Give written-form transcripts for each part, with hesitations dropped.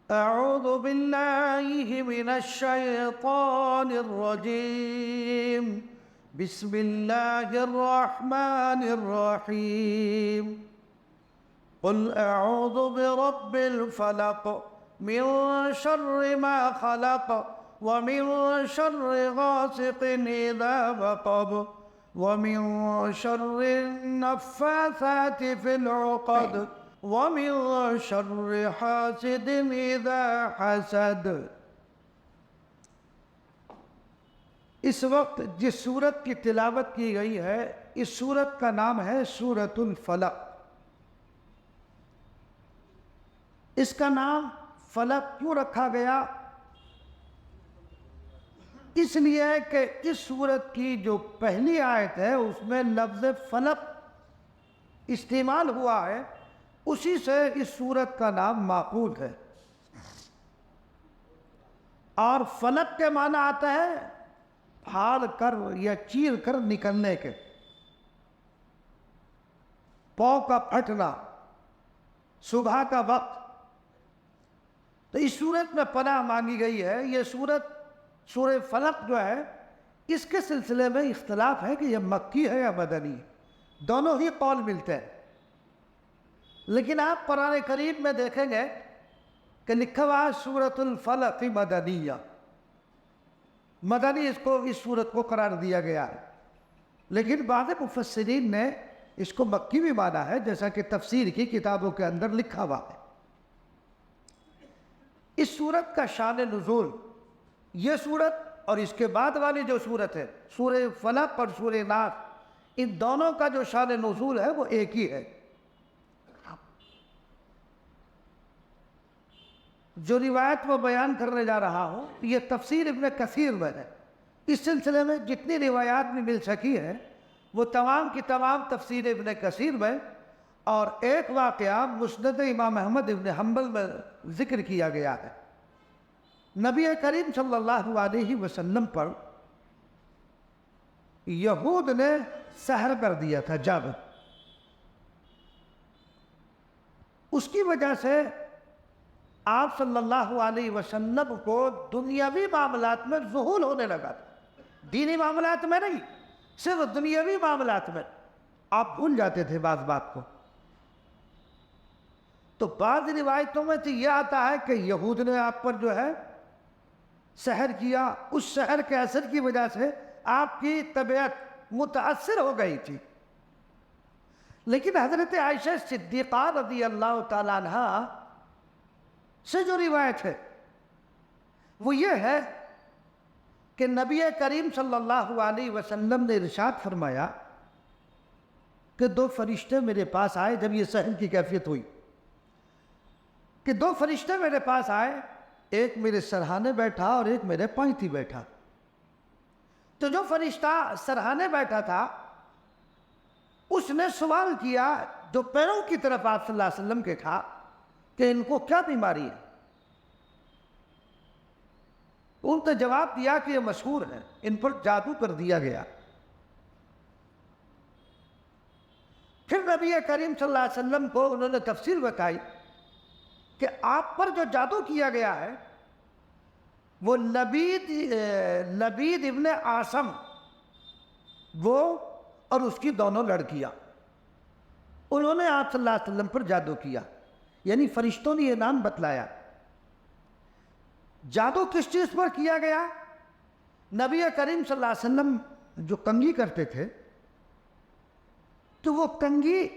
أعوذ بالله من الشيطان الرجيم. بسم الله الرحمن الرحيم. قل أعوذ برب الفلق من شر ما خلق ومن شر غاسق إذا وقب ومن شر النفاثات في العقد ومن شر حاسد إذا حسد. اس وقت جس سورت کی تلاوت کی گئی ہے اس سورت کا نام ہے سورۃ الفلق. اس کا نام فلق کیوں رکھا گیا؟ اس لیے کہ اس سورت کی جو پہلی آیت ہے اس میں لفظ فلق استعمال ہوا ہے، اسی سے اس سورت کا نام ماخوذ ہے. اور فلق کے معنی آتا ہے پھاڑ کر یا چیر کر نکلنے کے، پاؤں کا پھٹنا، صبح کا وقت. تو اس سورت میں پناہ مانگی گئی ہے. یہ سورہ فلق جو ہے اس کے سلسلے میں اختلاف ہے کہ یہ مکی ہے یا مدنی. دونوں ہی قول ملتے ہیں، لیکن آپ قرآن کریم میں دیکھیں گے کہ لکھا ہوا ہے سورۃ الفلق مدنیہ. مدنی اس سورت کو قرار دیا گیا ہے، لیکن بعض مفسرین نے اس کو مکی بھی مانا ہے، جیسا کہ تفسیر کی کتابوں کے اندر لکھا ہوا ہے. اس سورت کا شان نزول، یہ سورت اور اس کے بعد والی جو سورت ہے سورہ فلق اور سورہ ناس، ان دونوں کا جو شان نزول ہے وہ ایک ہی ہے. جو روایت میں بیان کرنے جا رہا ہوں یہ تفسیر ابن کثیر میں ہے. اس سلسلے میں جتنی روایات میں مل سکی ہے وہ تمام کی تمام تفسیر ابن کثیر میں، اور ایک واقعہ مسند امام احمد ابن حنبل میں ذکر کیا گیا ہے. نبی کریم صلی اللہ علیہ وسلم پر یہود نے سحر کر دیا تھا، جادو. اس کی وجہ سے آپ صلی اللہ علیہ وسلم کو دنیاوی معاملات میں ذہول ہونے لگا تھا. دینی معاملات میں نہیں، صرف دنیاوی معاملات میں آپ بھول جاتے تھے بعض بات کو. تو بعض روایتوں میں تو یہ آتا ہے کہ یہود نے آپ پر جو ہے سحر کیا، اس سحر کے اثر کی وجہ سے آپ کی طبیعت متاثر ہو گئی تھی. لیکن حضرت عائشہ صدیقہ رضی اللہ تعالیٰ عنہ سے جو روایت ہے وہ یہ ہے کہ نبی کریم صلی اللہ علیہ وسلم نے ارشاد فرمایا کہ دو فرشتے میرے پاس آئے. جب یہ سحر کی کیفیت ہوئی کہ دو فرشتے میرے پاس آئے، ایک میرے سرہانے بیٹھا اور ایک میرے پائیں بیٹھا. تو جو فرشتہ سرہانے بیٹھا تھا اس نے سوال کیا جو پیروں کی طرف آپ صلی اللہ علیہ وسلم کے تھا کہ ان کو کیا بیماری ہے؟ ان نے جواب دیا کہ یہ مشہور ہے، ان پر جادو کر دیا گیا. پھر نبی کریم صلی اللہ علیہ وسلم کو انہوں نے تفسیر بتائی کہ آپ پر جو جادو کیا گیا ہے وہ لبید ابن عاصم، وہ اور اس کی دونوں لڑکیاں، انہوں نے آپ صلی اللہ علیہ وسلم پر جادو کیا. یعنی فرشتوں نے یہ نام بتلایا. جادو کس چیز پر کیا گیا؟ نبی کریم صلی اللہ علیہ وسلم جو کنگھی کرتے تھے تو وہ کنگھی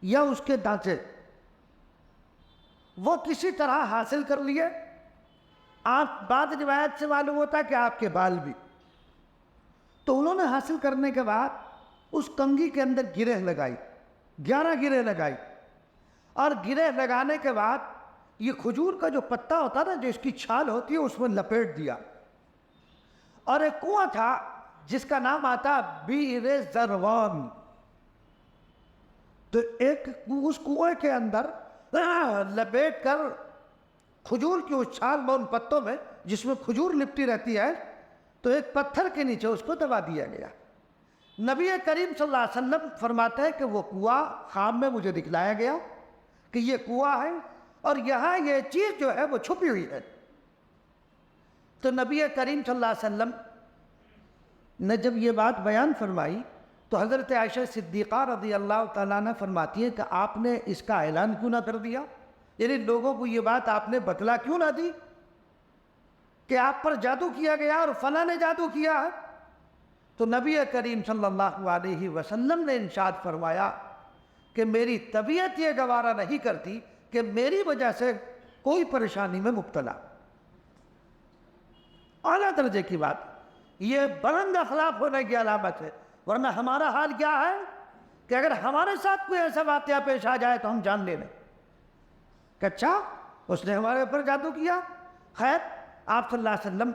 یا اس کے دانتے وہ کسی طرح حاصل کر لیے. آپ بعض روایت سے معلوم ہوتا ہے کہ آپ کے بال بھی. تو انہوں نے حاصل کرنے کے بعد اس کنگھی کے اندر گرہ لگائی، 11 گرہ لگائی، اور گرہ لگانے کے بعد یہ کھجور کا جو پتا ہوتا نا، جو اس کی چھال ہوتی ہے، اس میں لپیٹ دیا. اور ایک کنواں تھا جس کا نام آتا بئر ذروان. تو اس کنویں کے اندر لپیٹ کر کھجور کی اس چھال میں، ان پتوں میں جس میں کھجور لپٹی رہتی ہے، تو ایک پتھر کے نیچے اس کو دبا دیا گیا. نبی کریم صلی اللہ علیہ وسلم فرماتے ہیں کہ وہ کنواں خواب میں مجھے دکھلایا گیا کہ یہ کنواں ہے اور یہاں یہ چیز جو ہے وہ چھپی ہوئی ہے۔ تو نبی کریم صلی اللہ علیہ وسلم نے جب یہ بات بیان فرمائی تو حضرت عائشہ صدیقہ رضی اللہ تعالیٰ عنہ فرماتی ہے کہ آپ نے اس کا اعلان کیوں نہ کر دیا، یعنی لوگوں کو یہ بات آپ نے بتلا کیوں نہ دی کہ آپ پر جادو کیا گیا اور فلاں نے جادو کیا ہے۔ تو نبی کریم صلی اللہ علیہ وسلم نے ارشاد فرمایا کہ میری طبیعت یہ گوارا نہیں کرتی کہ میری وجہ سے کوئی پریشانی میں مبتلا۔ اعلیٰ درجے کی بات، یہ بلند اخلاق ہونے کی علامت ہے، ورنہ ہمارا حال کیا ہے کہ اگر ہمارے ساتھ کوئی ایسا واقعہ پیش آ جائے تو ہم جان لے لیں کہ اچھا اس نے ہمارے اوپر جادو کیا۔ خیر، آپ صلی اللہ علیہ وسلم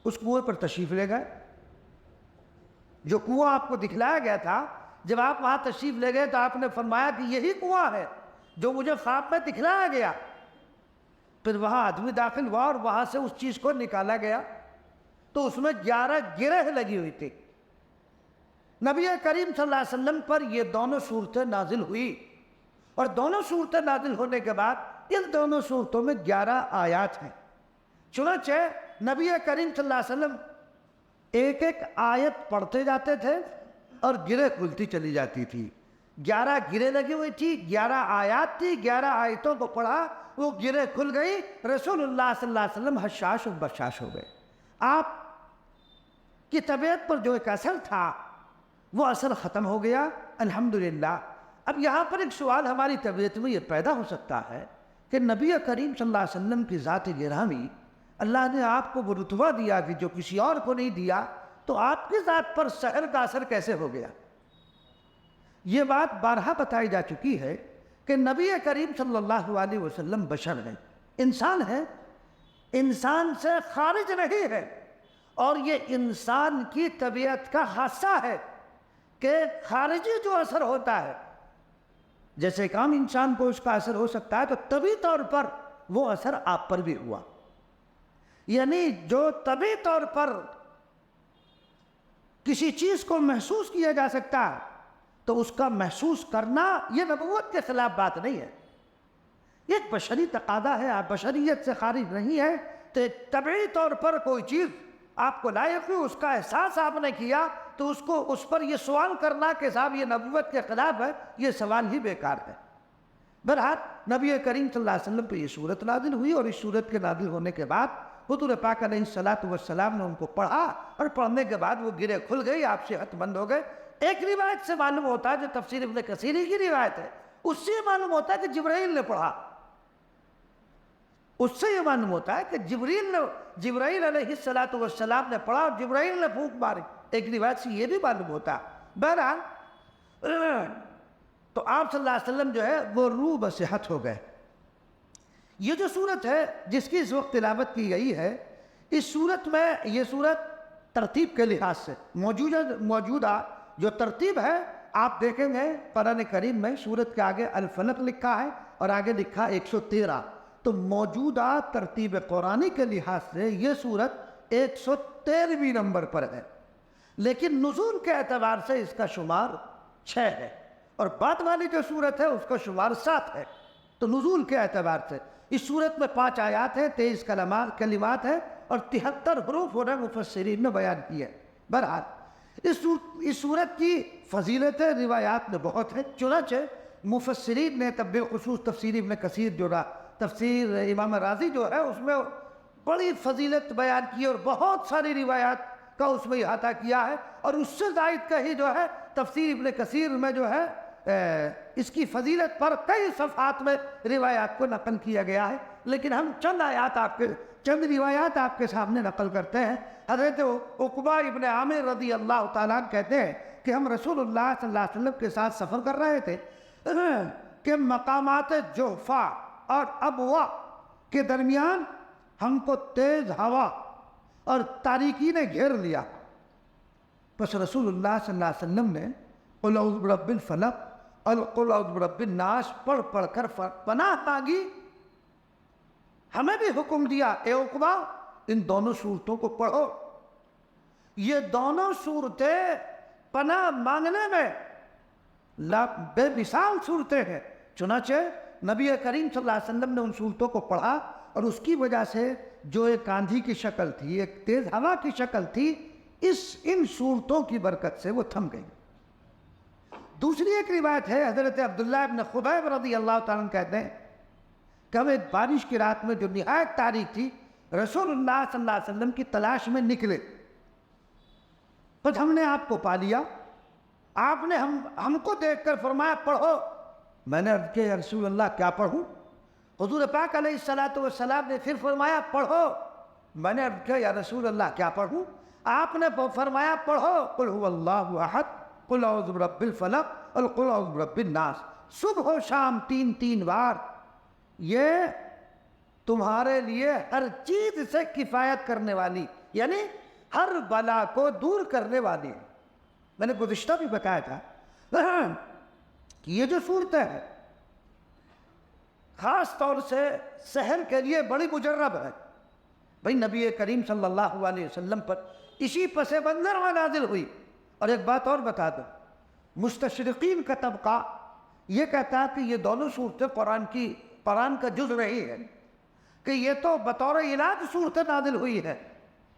اس کنویں پر تشریف لے گئے، جو کنواں آپ کو دکھلایا گیا تھا، جب آپ وہاں تشریف لے گئے تو آپ نے فرمایا کہ یہی کنواں ہے جو مجھے خواب میں دکھلایا گیا۔ پھر وہاں آدمی داخل ہوا اور وہاں سے اس چیز کو نکالا گیا تو اس میں 11 گرہ لگی ہوئی تھی۔ نبی کریم صلی اللہ علیہ وسلم پر یہ دونوں صورتیں نازل ہوئی، اور دونوں صورتیں نازل ہونے کے بعد ان دونوں صورتوں میں 11 آیات ہیں۔ چنانچہ نبی کریم صلی اللہ علیہ وسلم ایک ایک آیت پڑھتے جاتے تھے اور گرہ کھلتی چلی جاتی تھی۔ 11 گرہ لگی ہوئی تھی، 11 آیات تھی، 11 آیتوں کو پڑھا، وہ گرہ کھل گئی، رسول اللہ صلی اللہ علیہ وسلم حشاش و بشاش ہو گئے۔ آپ کی طبیعت پر جو ایک اثر تھا وہ اثر ختم ہو گیا، الحمدللہ۔ اب یہاں پر ایک سوال ہماری طبیعت میں یہ پیدا ہو سکتا ہے کہ نبی کریم صلی اللہ علیہ وسلم کی ذات گرامی، اللہ نے آپ کو وہ رتبہ دیا کہ جو کسی اور کو نہیں دیا، تو آپ کی ذات پر سحر کا اثر کیسے ہو گیا؟ یہ بات بارہا بتائی جا چکی ہے کہ نبی کریم صلی اللہ علیہ وسلم بشر ہیں، انسان ہیں، انسان سے خارج نہیں ہے، اور یہ انسان کی طبیعت کا حصہ ہے کہ خارجی جو اثر ہوتا ہے، جیسے ایک عام انسان کو اس کا اثر ہو سکتا ہے، تو طبعی طور پر وہ اثر آپ پر بھی ہوا۔ یعنی جو طبعی طور پر کسی چیز کو محسوس کیا جا سکتا ہے تو اس کا محسوس کرنا یہ نبوت کے خلاف بات نہیں ہے، یہ ایک بشری تقاضا ہے، آپ بشریت سے خارج نہیں ہے، تو ایک طبعی طور پر کوئی چیز آپ کو لائق ہوئی، اس کا احساس آپ نے کیا، تو اس پر یہ سوال کرنا کہ صاحب یہ نبوت کے خلاف ہے، یہ سوال ہی بیکار ہے۔ بہرحال نبی کریم صلی اللہ علیہ وسلم پہ یہ صورت نازل ہوئی، اور اس صورت کے نازل ہونے کے بعد حضور پاک علیہ السلام نے ان کو پڑھا، اور پڑھنے کے بعد وہ گرہ کھل گئی، آپ صحت مند ہو گئے۔ ایک روایت سے معلوم ہوتا ہے، جو تفسیر ابن کثیر کی روایت ہے، اس سے معلوم ہوتا ہے کہ جبرائیل نے پڑھا، اس سے یہ معلوم ہوتا ہے کہ جبرائیل علیہ السلام نے پڑھا اور جبرائیل نے پھونک ماری، ایک روایت سے یہ بھی معلوم ہوتا ہے۔ بہرحال تو آپ صلی اللہ علیہ وسلم جو ہے وہ روح بصحت ہو گئے۔ یہ جو صورت ہے جس کی اس وقت تلاوت کی گئی ہے، اس صورت میں یہ صورت ترتیب کے لحاظ سے موجودہ جو ترتیب ہے، آپ دیکھیں گے قرآن کریم میں صورت کے آگے الفلق لکھا ہے اور آگے لکھا 113، تو موجودہ ترتیب قرآنی کے لحاظ سے یہ صورت 113ویں نمبر پر ہے، لیکن نزول کے اعتبار سے اس کا شمار 6 ہے، اور بعد والی جو صورت ہے اس کا شمار 7 ہے۔ تو نزول کے اعتبار سے اس صورت میں 5 آیات ہیں، 23 کلمات ہیں، اور 73 حروف انہیں مفسرین نے بیان کیے۔ بہرحال اس صورت کی فضیلتیں روایات میں بہت ہیں، چنانچہ مفسرین نے تب بالخصوص تفسیر ابن کثیر جو تفسیر امام راضی جو ہے اس میں بڑی فضیلت بیان کی، اور بہت ساری روایات کا اس میں احاطہ کیا ہے، اور اس سے زائد کا ہی جو ہے تفسیر ابن کثیر میں جو ہے اس کی فضیلت پر کئی صفحات میں روایات کو نقل کیا گیا ہے، لیکن ہم چند روایات آپ کے سامنے نقل کرتے ہیں۔ حضرت عقبہ ابن عامر رضی اللہ تعالیٰ عنہ کہتے ہیں کہ ہم رسول اللہ صلی اللہ علیہ وسلم کے ساتھ سفر کر رہے تھے کہ مقامات جحفہ اور ابوا کے درمیان ہم کو تیز ہوا اور تاریکی نے گھیر لیا، بس رسول اللہ صلی اللہ علیہ وسلم نے قل اعوذ برب الفلق اور قل اعوذ برب الناس پڑھ کر پناہ مانگی۔ ہمیں بھی حکم دیا، اے عقبہ ان دونوں صورتوں کو پڑھو، یہ دونوں صورتیں پناہ مانگنے میں بے مثال صورتیں ہیں۔ چنانچہ نبی کریم صلی اللہ علیہ وسلم نے ان صورتوں کو پڑھا اور اس کی وجہ سے جو ایک آندھی کی شکل تھی، ایک تیز ہوا کی شکل تھی، ان صورتوں کی برکت سے وہ تھم گئی۔ دوسری ایک روایت ہے، حضرت عبداللہ ابن خبیب رضی اللہ تعالیٰ عنہ کہتے ہیں کہ ہم ایک بارش کی رات میں جو نہایت تاریک تھی، رسول اللہ صلی اللہ علیہ وسلم کی تلاش میں نکلے، پس ہم نے آپ کو پا لیا۔ آپ نے ہم کو دیکھ کر فرمایا پڑھو۔ میں نے عرض کیا یا رسول اللہ کیا پڑھوں؟ حضور پاک علیہ الصلوۃ والسلام نے پھر فرمایا پڑھو۔ میں نے عرض کیا یا رسول اللہ کیا پڑھوں؟ آپ نے فرمایا پڑھو قل هو اللہ احد قل اعوذ برب الفلق اور قل اعوذ برب الناس، صبح و شام 3 بار۔ یہ تمہارے لیے ہر چیز سے کفایت کرنے والی، یعنی ہر بلا کو دور کرنے والی ہے۔ میں نے گزشتہ بھی بتایا تھا کہ یہ جو صورتیں ہیں خاص طور سے سحر کے لیے بڑی مجرب ہے۔ بھئی نبی کریم صلی اللہ علیہ وسلم پر اسی پس منظر میں نازل ہوئی۔ اور ایک بات اور بتا دوں، مستشرقین کا طبقہ یہ کہتا ہے کہ یہ دونوں صورتیں قرآن کا جز نہیں ہے، کہ یہ تو بطور علاج صورت نازل ہوئی ہے،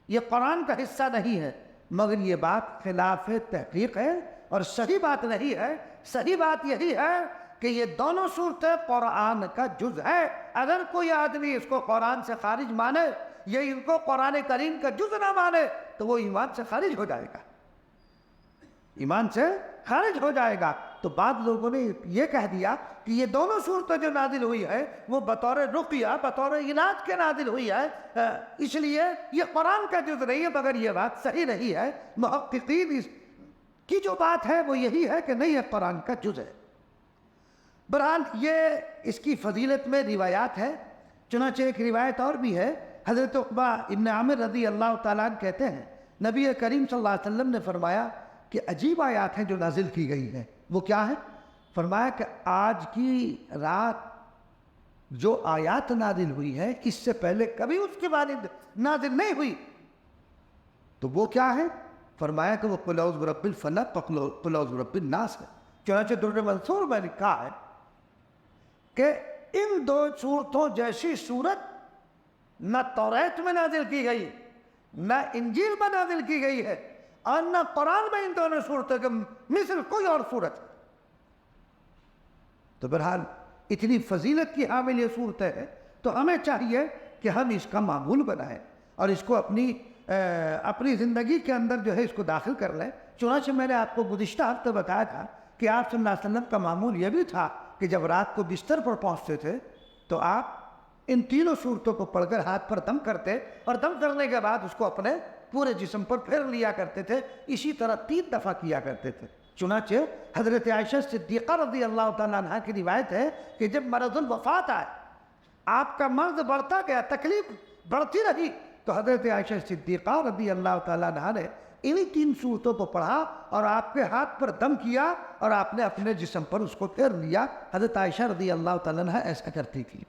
یہ قرآن کا حصہ نہیں ہے۔ مگر یہ بات خلاف تحقیق ہے اور صحیح بات نہیں ہے۔ صحیح بات یہی ہے کہ یہ دونوں صورتیں قرآن کا جز ہے۔ اگر کوئی آدمی اس کو قرآن سے خارج مانے یا ان کو قرآن کریم کا جز نہ مانے تو وہ ایمان سے خارج ہو جائے گا، ایمان سے خارج ہو جائے گا۔ تو بعض لوگوں نے یہ کہہ دیا کہ یہ دونوں صورتیں جو نازل ہوئی ہے وہ بطور رقیہ، بطور علاج کے نازل ہوئی ہے، اس لیے یہ قرآن کا جز نہیں ہے، مگر یہ بات صحیح نہیں ہے۔ محققین کی جو بات ہے وہ یہی ہے کہ نہیں، یہ قرآن کا جز ہے۔ بہرحال یہ اس کی فضیلت میں روایات ہے، چنانچہ ایک روایت اور بھی ہے، حضرت عقبہ ابن عامر رضی اللہ تعالیٰ عنہ کہتے ہیں نبی کریم صلی اللہ علیہ وسلم نے فرمایا کہ عجیب آیات ہیں جو نازل کی گئی ہیں۔ وہ کیا ہیں؟ فرمایا کہ آج کی رات جو آیات نازل ہوئی ہے اس سے پہلے کبھی اس کے بارے نازل نہیں ہوئی۔ تو وہ کیا ہے؟ فرمایا کہ وہ قل اعوذ برب الفلق قل اعوذ برب الناس ہے۔ چنانچہ در منصور میں لکھا ہے کہ ان دو صورتوں جیسی صورت نہ توریت میں نازل کی گئی، نہ انجیل میں نازل کی گئی ہے، اور نہ قرآن میں ان دونوں صورتوں کے مثل کوئی اور صورت ہے۔ تو بہرحال اتنی فضیلت کی حامل یہ صورتیں ہیں، تو ہمیں چاہیے کہ ہم اس کا معمول بنائیں اور اس کو اپنی زندگی کے اندر جو ہے اس کو داخل کر لیں۔ چنانچہ میں نے آپ کو گزشتہ ہفتے بتایا تھا کہ آپ صلی اللہ علیہ وسلم کا معمول یہ بھی تھا کہ جب رات کو بستر پر پہنچتے تھے تو آپ ان تینوں صورتوں کو پڑھ کر ہاتھ پر دم کرتے اور دم کرنے کے بعد اس کو اپنے پورے جسم پر پھیر لیا کرتے تھے۔ اسی طرح 3 دفعہ کیا کرتے تھے۔ چنانچہ حضرت عائشہ صدیقہ رضی اللہ تعالیٰ عنہ کی روایت ہے کہ جب مرض الوفات آئے، آپ کا مرض بڑھتا گیا، تکلیف بڑھتی رہی، تو حضرت عائشہ صدیقہ رضی اللہ تعالیٰ عنہ نے انہی 3 صورتوں کو پڑھا اور آپ کے ہاتھ پر دم کیا اور آپ نے اپنے جسم پر اس کو پھیر لیا۔ حضرت عائشہ رضی اللہ تعالیٰ عنہ ایسا کرتی تھی۔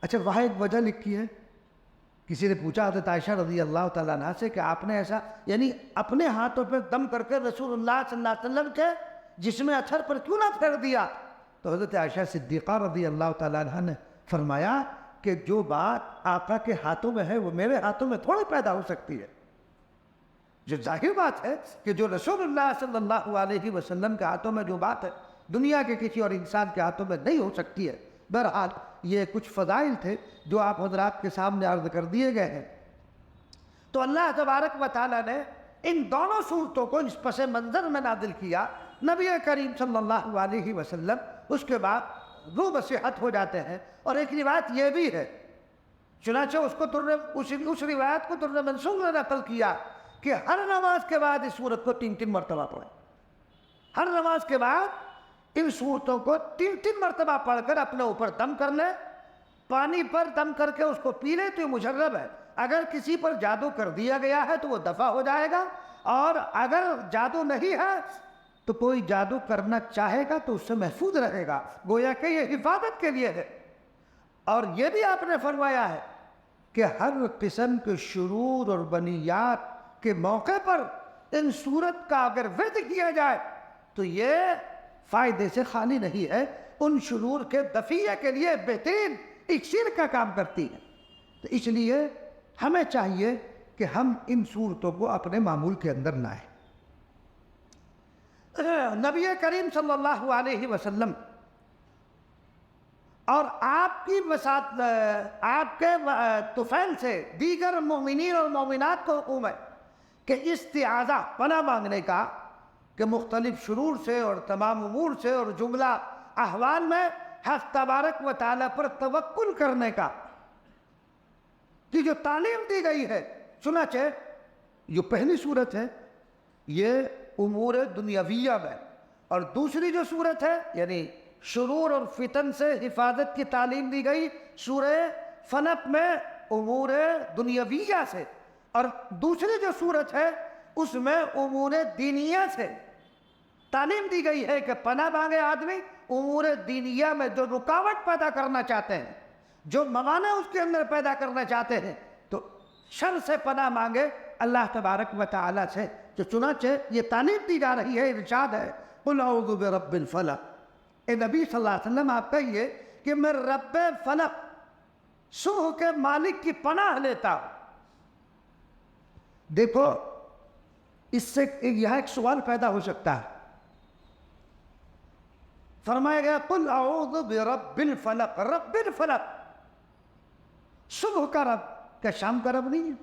اچھا، وہاں ایک وجہ لکھی ہے، کسی نے پوچھا حضرت عائشہ رضی اللہ تعالیٰ عنہ سے کہ آپ نے ایسا یعنی اپنے ہاتھوں پہ دم کر کے رسول اللہ صلی اللہ علیہ وسلم کے جسم اطہر پر کیوں نہ پھیر دیا؟ تو حضرت عائشہ صدیقہ رضی اللہ تعالیٰ عنہ نے فرمایا کہ جو بات آقا کے ہاتھوں میں ہے وہ میرے ہاتھوں میں تھوڑی پیدا ہو سکتی ہے۔ جو ظاہر بات ہے کہ جو رسول اللہ صلی اللہ علیہ وسلم کے ہاتھوں میں جو بات ہے دنیا کے کسی اور انسان کے ہاتھوں میں نہیں ہو سکتی ہے۔ بہرحال یہ کچھ فضائل تھے جو آپ حضرات کے سامنے عرض کر دیے گئے ہیں۔ تو اللہ تبارک و تعالیٰ نے ان دونوں صورتوں کو اس پس منظر میں نازل کیا۔ نبی کریم صلی اللہ علیہ وسلم اس کے بعد روح صحت ہو جاتے ہیں۔ اور ایک روایت یہ بھی ہے، چنانچہ اس روایت کو در منصور نے نقل کیا کہ ہر نماز کے بعد اس صورت کو 3 مرتبہ پڑھیں۔ ہر نماز کے بعد ان صورتوں کو 3 مرتبہ پڑھ کر اپنے اوپر دم کر لیں، پانی پر دم کر کے اس کو پی لیں تو یہ مجرب ہے۔ اگر کسی پر جادو کر دیا گیا ہے تو وہ دفع ہو جائے گا، اور اگر جادو نہیں ہے تو کوئی جادو کرنا چاہے گا تو اس سے محفوظ رہے گا، گویا کہ یہ حفاظت کے لیے ہے۔ اور یہ بھی آپ نے فرمایا ہے کہ ہر قسم کے شرور اور بنیات کے موقع پر ان صورت کا اگر ورد کیا جائے تو یہ فائدے سے خالی نہیں ہے، ان شرور کے دفیع کے لیے بہترین اکسیر کا کام کرتی ہے۔ تو اس لیے ہمیں چاہیے کہ ہم ان صورتوں کو اپنے معمول کے اندر لائیں۔ نبی کریم صلی اللہ علیہ وسلم اور آپ کے طفیل سے دیگر مومنین اور مومنات کو حکم ہے کہ استعاذہ پناہ مانگنے کا، کہ مختلف شرور سے اور تمام امور سے اور جملہ احوال میں حق تبارک و تعالیٰ پر توکل کرنے کا کی جو تعلیم دی گئی ہے۔ چنانچہ جو پہلی صورت ہے یہ امور دنیاویہ میں، اور دوسری جو صورت ہے یعنی شرور اور فتن سے حفاظت کی تعلیم دی گئی سورہ فلق میں امور دنیاویہ سے، اور دوسری جو صورت ہے اس میں امور دینیہ سے تعلیم دی گئی ہے کہ پناہ مانگے آدمی امور دینیہ میں جو رکاوٹ پیدا کرنا چاہتے ہیں، جو موانع اس کے اندر پیدا کرنا چاہتے ہیں، تو شر سے پناہ مانگے اللہ تبارک و تعالیٰ سے۔ جو چنانچہ یہ تعلیم دی جا رہی ہے، ارشاد ہے قُلْ أَعُوذُ بِرَبِّ الْفَلَقِ، اے نبی صلی اللہ علیہ وسلم آپ کہیے کہ میں رب فلق، صبح کے مالک کی پناہ لیتا ہوں۔ دیکھو اس سے یہاں ایک سوال پیدا ہو سکتا ہے۔ فرمایا گیا قُلْ أَعُوذُ بِرَبِّ الْفَلَقِ، رب الفلق، صبح کا رب، کیا شام کا رب نہیں ہے؟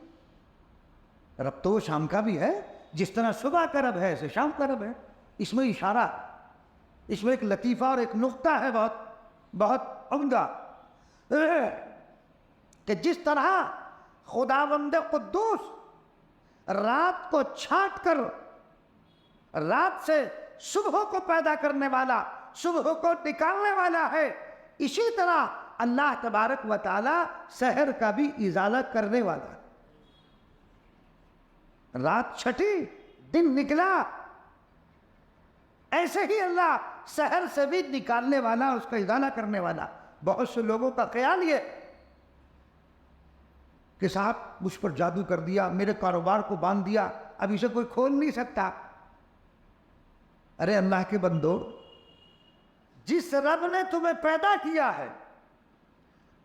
رب تو شام کا بھی ہے، جس طرح صبح کا رب ہے ایسے شام کا رب ہے۔ اس میں اشارہ، اس میں ایک لطیفہ اور ایک نقطہ ہے بہت عمدہ، کہ جس طرح خداوند قدوس رات کو چھانٹ کر رات سے صبح کو پیدا کرنے والا، صبح کو نکالنے والا ہے، اسی طرح اللہ تبارک و تعالی سحر کا بھی ازالہ کرنے والا ہے۔ رات چھٹی، دن نکلا، ایسے ہی اللہ سحر سے بھی نکالنے والا، اس کا ازالہ کرنے والا۔ بہت سے لوگوں کا خیال یہ کہ صاحب مجھ پر جادو کر دیا، میرے کاروبار کو باندھ دیا، اب اسے کوئی کھول نہیں سکتا۔ ارے اللہ کے بندو، جس رب نے تمہیں پیدا کیا ہے،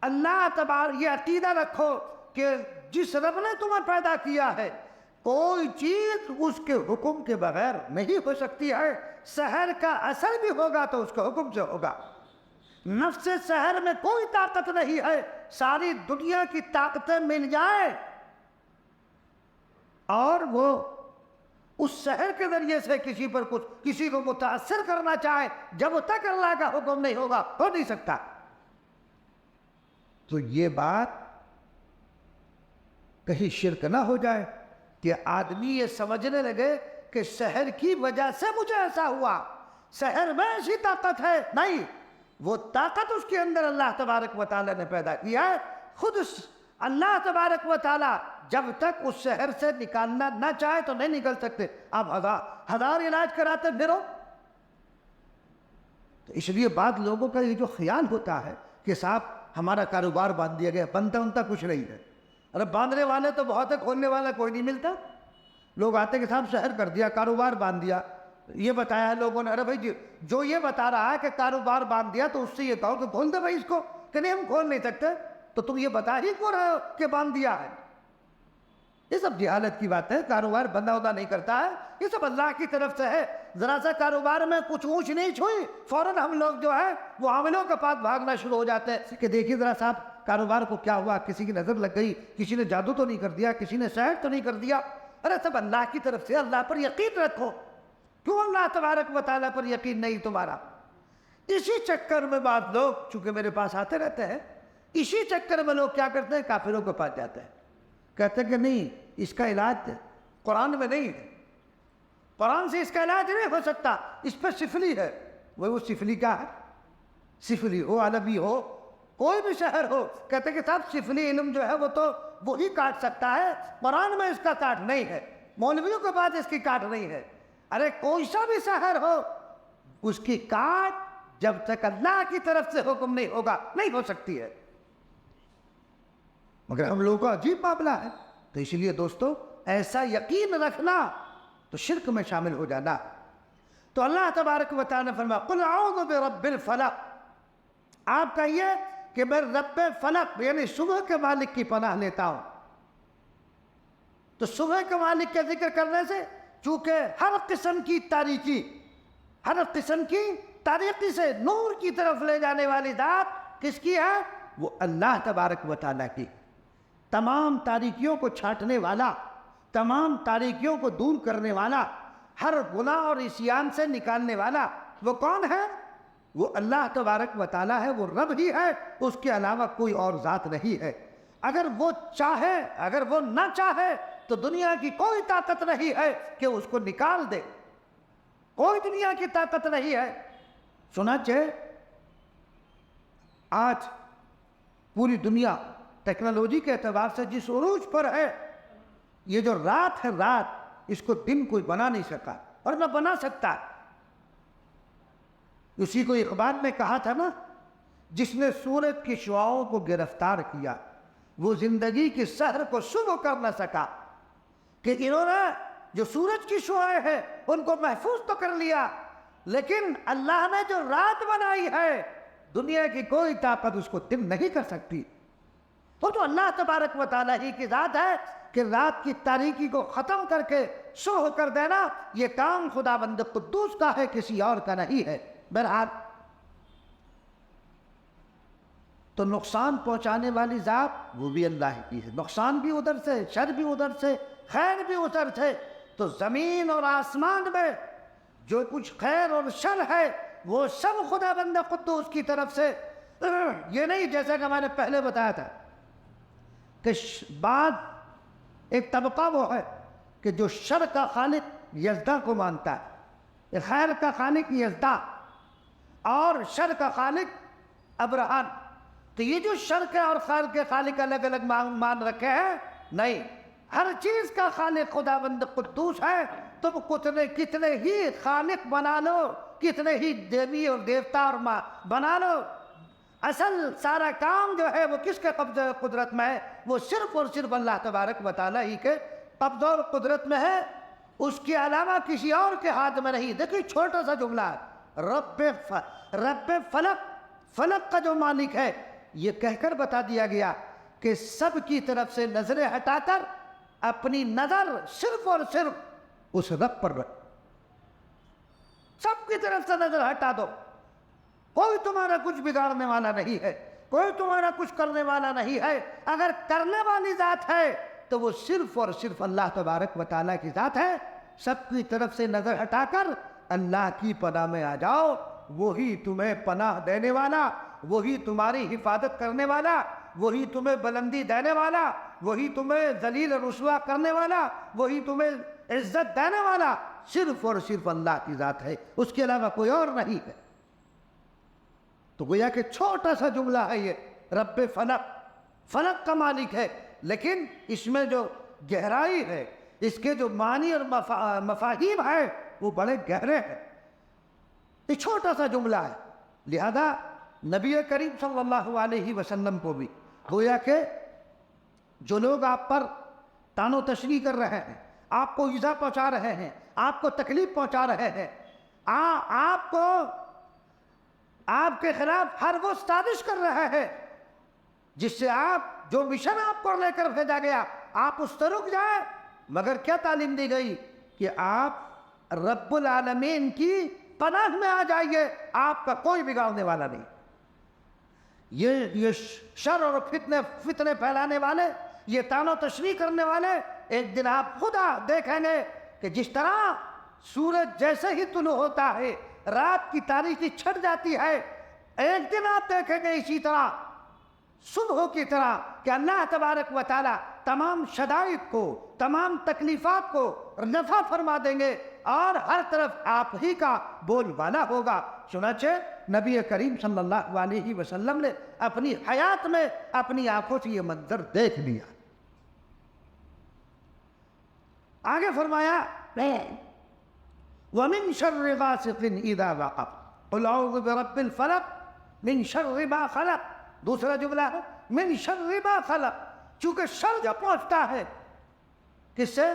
اللہ تبارک، یہ عقیدہ رکھو کہ جس رب نے تمہیں پیدا کیا ہے، کوئی چیز اس کے حکم کے بغیر نہیں ہو سکتی ہے۔ سحر کا اثر بھی ہوگا تو اس کے حکم سے ہوگا۔ نفس سحر میں کوئی طاقت نہیں ہے، ساری دنیا کی طاقتیں مل جائیں اور وہ اس سحر کے ذریعے سے کسی کو متاثر کرنا چاہے، جب تک اللہ کا حکم نہیں ہوگا ہو نہیں سکتا۔ تو یہ بات کہیں شرک نہ ہو جائے کہ آدمی یہ سمجھنے لگے کہ سحر کی وجہ سے مجھے ایسا ہوا، سحر میں ایسی طاقت ہے۔ نہیں، وہ طاقت اس کے اندر اللہ تبارک و تعالیٰ نے پیدا کیا ہے۔ خود اللہ تبارک و تعالیٰ جب تک اس سحر سے نکالنا نہ چاہے تو نہیں نکل سکتے۔ آپ ہزار علاج کراتے پھرو۔ تو اس لیے بعض لوگوں کا یہ جو خیال ہوتا ہے کہ صاحب ہمارا کاروبار باندھ دیا گیا، بنتا کچھ نہیں ہے۔ ارے باندھنے والے تو بہت ہے، کھولنے والا کوئی نہیں ملتا۔ لوگ آتے کہ صاحب سحر کر دیا، کاروبار باندھ دیا، یہ بتایا ہے لوگوں نے۔ ارے بھائی جو یہ بتا رہا ہے کہ کاروبار باندھ دیا تو اس سے یہ کہو کہ کھول دے بھائی اس کو، کہ نہیں ہم کھول نہیں سکتے، تو تم یہ بتا ہی کیوں رہے ہو کہ باندھ دیا ہے؟ یہ سب جہالت کی بات ہے۔ کاروبار بندہ نہیں کرتا ہے، یہ سب اللہ کی طرف سے ہے۔ ذرا سا کاروبار میں کچھ اونچ نیچ ہوئی، فوراً ہم لوگ جو ہے وہ عاملوں کے پاس بھاگنا شروع ہو جاتے ہیں کہ دیکھیے ذرا صاحب کاروبار کو کیا ہوا، کسی کی نظر لگ گئی، کسی نے جادو تو نہیں کر دیا، کسی نے سحر تو نہیں کر دیا۔ ارے سب اللہ کی طرف سے، اللہ پر یقین رکھو۔ کیوں اللہ تبارک و تعالیٰ پر یقین نہیں تمہارا؟ اسی چکر میں بعض لوگ چونکہ میرے پاس آتے رہتے ہیں، اسی چکر میں لوگ کیا کرتے ہیں، کافروں کے پاس جاتے ہیں، کہتے ہیں کہ نہیں اس کا علاج قرآن میں نہیں ہے، قرآن سے اس کا علاج نہیں ہو سکتا، اس پہ سفلی ہے۔ وہ سفلی کیا ہے؟ سفلی ہو، علبی ہو، کوئی بھی شہر ہو، کہتے ہیں کہ صاحب سفلی علم جو ہے وہ تو وہی کاٹ سکتا ہے، قرآن میں اس کا کاٹ نہیں ہے، مولویوں کے پاس اس کی کاٹ نہیں ہے۔ ارے کوئی سا بھی شہر ہو، اس کی کاٹ جب تک اللہ کی طرف سے حکم نہیں ہوگا نہیں ہو سکتی ہے۔ مگر ہم لوگوں کا عجیب معاملہ ہے۔ تو اس لیے دوستو ایسا یقین رکھنا تو شرک میں شامل ہو جانا۔ تو اللہ تبارک و تعالیٰ نے فرمایا قل اعوذ برب الفلق، آپ کہیے کہ میں رب فلق یعنی صبح کے مالک کی پناہ لیتا ہوں۔ تو صبح کے مالک کا ذکر کرنے سے چونکہ ہر قسم کی تاریکی، ہر قسم کی تاریکی سے نور کی طرف لے جانے والی ذات کس کی ہے؟ وہ اللہ تبارک و تعالیٰ کی۔ تمام تاریکیوں کو چھانٹنے والا، تمام تاریکیوں کو دور کرنے والا، ہر گناہ اور عصیان سے نکالنے والا وہ کون ہے؟ وہ اللہ تبارک و تعالیٰ ہے، وہ رب ہی ہے، اس کے علاوہ کوئی اور ذات نہیں ہے۔ اگر وہ چاہے، اگر وہ نہ چاہے تو دنیا کی کوئی طاقت نہیں ہے کہ اس کو نکال دے، کوئی دنیا کی طاقت نہیں ہے۔ چنانچہ آج پوری دنیا ٹیکنالوجی کے اعتبار سے جس عروج پر ہے، یہ جو رات ہے، رات اس کو دن کوئی بنا نہیں سکا اور نہ بنا سکتا۔ اسی کو اقبال میں کہا تھا نا، جس نے سورج کی شعاؤں کو گرفتار کیا وہ زندگی کی سحر کو صبح کر نہ سکا، کہ انہوں نے جو سورج کی شعائیں ہیں ان کو محفوظ تو کر لیا، لیکن اللہ نے جو رات بنائی ہے دنیا کی کوئی طاقت اس کو دن نہیں کر سکتی۔ وہ تو اللہ تبارک و تعالیٰ ہی کی ذات ہے کہ رات کی تاریکی کو ختم کر کے صبح کر دینا، یہ کام خداوند قدوس کا ہے، کسی اور کا نہیں ہے۔ بہرحال تو نقصان پہنچانے والی ذات وہ بھی اللہ کی ہے، نقصان بھی ادھر سے، شر بھی ادھر سے، خیر بھی ادھر سے۔ تو زمین اور آسمان میں جو کچھ خیر اور شر ہے وہ سب خداوند قدوس کی طرف سے۔ یہ نہیں جیسا کہ میں نے پہلے بتایا تھا کہ بعد ایک طبقہ وہ ہے کہ جو شر کا خالق یزداں کو مانتا ہے، خیر کا خالق یزداں اور شر کا خالق ابرہان۔ تو یہ جو شر کے اور خیر کے خالق الگ الگ مان رکھے ہیں، نہیں، ہر چیز کا خالق خداوند قدوس ہے۔ تم کتنے ہی خالق بنا لو، کتنے ہی دیوی اور دیوتا اور ماں بنا لو، اصل سارا کام جو ہے وہ کس کے قبضہ قدرت میں ہے؟ وہ صرف اور صرف اللہ تبارک و تعالیٰ ہی کے قبضہ اور قدرت میں ہے، اس کے علاوہ کسی اور کے ہاتھ میں نہیں۔ دیکھیں چھوٹا سا جملہ ہے، رب فلق، فلق کا جو مالک ہے، یہ کہہ کر بتا دیا گیا کہ سب کی طرف سے نظریں ہٹا کر اپنی نظر صرف اور صرف اس رب پر رکھ، سب کی طرف سے نظر ہٹا دو۔ کوئی تمہارا کچھ بگاڑنے والا نہیں ہے، کوئی تمہارا کچھ کرنے والا نہیں ہے۔ اگر کرنے والی ذات ہے تو وہ صرف اور صرف اللہ تبارک و تعالیٰ کی ذات ہے۔ سب کی طرف سے نظر ہٹا کر اللہ کی پناہ میں آ جاؤ، وہی تمہیں پناہ دینے والا، وہی تمہاری حفاظت کرنے والا، وہی تمہیں بلندی دینے والا، وہی تمہیں ذلیل رسوا کرنے والا، وہی تمہیں عزت دینے والا صرف اور صرف اللہ کی ذات ہے، اس کے علاوہ کوئی اور نہیں ہے۔ تو گویا کہ چھوٹا سا جملہ ہے یہ، رب فلق، فلق کا مالک ہے، لیکن اس میں جو گہرائی ہے، اس کے جو معنی اور مفاہیم ہے وہ بڑے گہرے ہیں۔ یہ چھوٹا سا جملہ ہے، لہذا نبی کریم صلی اللہ علیہ وسلم کو بھی گویا کہ جو لوگ آپ پر طعن و تشنیع کر رہے ہیں، آپ کو ایذا پہنچا رہے ہیں، آپ کو تکلیف پہنچا رہے ہیں، آپ کے خلاف ہر وہ سازش کر رہے ہیں جس سے آپ جو مشن آپ کو لے کر بھیجا گیا آپ اس سے رک جائیں، مگر کیا تعلیم دی گئی کہ آپ رب العالمین کی پناہ میں آ جائیے، آپ کا کوئی بگاڑنے والا نہیں۔ یہ شر اور فتنے پھیلانے والے، یہ طعن و تشنیع کرنے والے، ایک دن آپ خدا دیکھیں گے کہ جس طرح سورج جیسے ہی طلوع ہوتا ہے رات کی تاریکی چھٹ جاتی ہے، ایک دن آپ دیکھیں گے اسی طرح صبح کی طرح کہ اللہ تبارک و تعالی تمام شدائد کو، تمام تکلیفات کو رفع فرما دیں گے اور ہر طرف آپ ہی کا بول بالا ہوگا۔ چنانچہ نبی کریم صلی اللہ علیہ وسلم نے اپنی حیات میں اپنی آنکھوں سے یہ منظر دیکھ لیا۔ آگے فرمایا وَمِن شَرِّ غَاسِقٍ إِذَا وَقَبَ قُلْ أَعُوذُ بِرَبِّ الْفَلَقِ مِن شَرِّ مَا خَلَقَ۔ دوسرا جملہ ہے من شر ما خلق، چونکہ شر جب پہنچتا ہے کس سے؟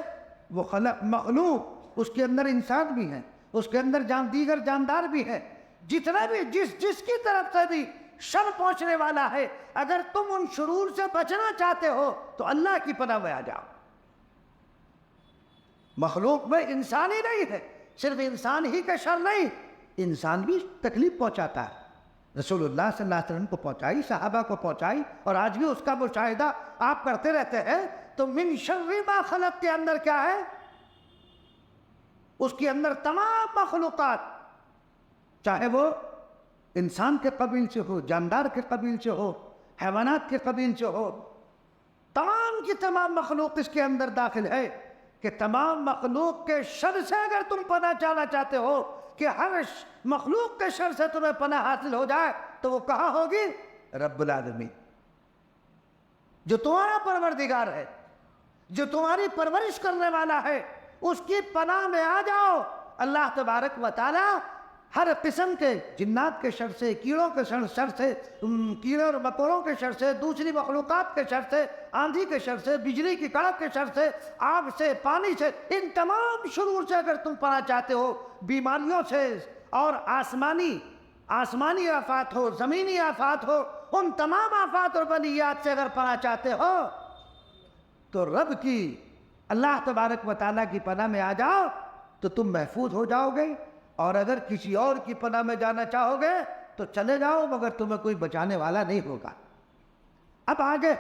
وہ خلق، مخلوق، اس کے اندر انسان بھی ہیں، اس کے اندر دیگر جاندار بھی ہے، جتنا بھی جس کی طرف سے بھی شر پہنچنے والا ہے، اگر تم ان شرور سے بچنا چاہتے ہو تو اللہ کی پناہ میں آ جاؤ۔ مخلوق میں انسان ہی نہیں ہے، صرف انسان ہی کا شر نہیں، انسان بھی تکلیف پہنچاتا ہے۔ رسول اللہ صلی اللہ علیہ وسلم کو پہنچائی، صحابہ کو پہنچائی، اور آج بھی اس کا مشاہدہ آپ کرتے رہتے ہیں۔ تو من شر ما خلق کے اندر کیا ہے؟ اس کے اندر تمام مخلوقات، چاہے وہ انسان کے قبیل سے ہو، جاندار کے قبیل سے ہو، حیوانات کے قبیل سے ہو، تمام کی تمام مخلوق اس کے اندر داخل ہے کہ تمام مخلوق کے شر سے اگر تم پناہ چاہنا چاہتے ہو کہ ہر مخلوق کے شر سے تمہیں پناہ حاصل ہو جائے، تو وہ کہاں ہوگی؟ رب العالمین، جو تمہارا پروردگار ہے، جو تمہاری پرورش کرنے والا ہے، اس کی پناہ میں آ جاؤ۔ اللہ تبارک و تعالی ہر قسم کے جنات کے شر سے، کیڑوں کے شر سے، کیڑوں اور مکوڑوں کے شر سے، دوسری مخلوقات کے شر سے، آندھی کے شر سے، بجلی کی کڑک کے شر سے، آگ سے، پانی سے، ان تمام شرور سے اگر تم پناہ چاہتے ہو، بیماریوں سے اور آسمانی آفات ہو، زمینی آفات ہو، ان تمام آفات اور بلیات سے اگر پناہ چاہتے ہو تو رب کی، اللہ تبارک و تعالیٰ کی پناہ میں آ جاؤ تو تم محفوظ ہو جاؤ گے۔ اور اگر کسی اور کی پناہ میں جانا چاہو گے تو چلے جاؤ، مگر تمہیں کوئی بچانے والا نہیں ہوگا۔ اب آگے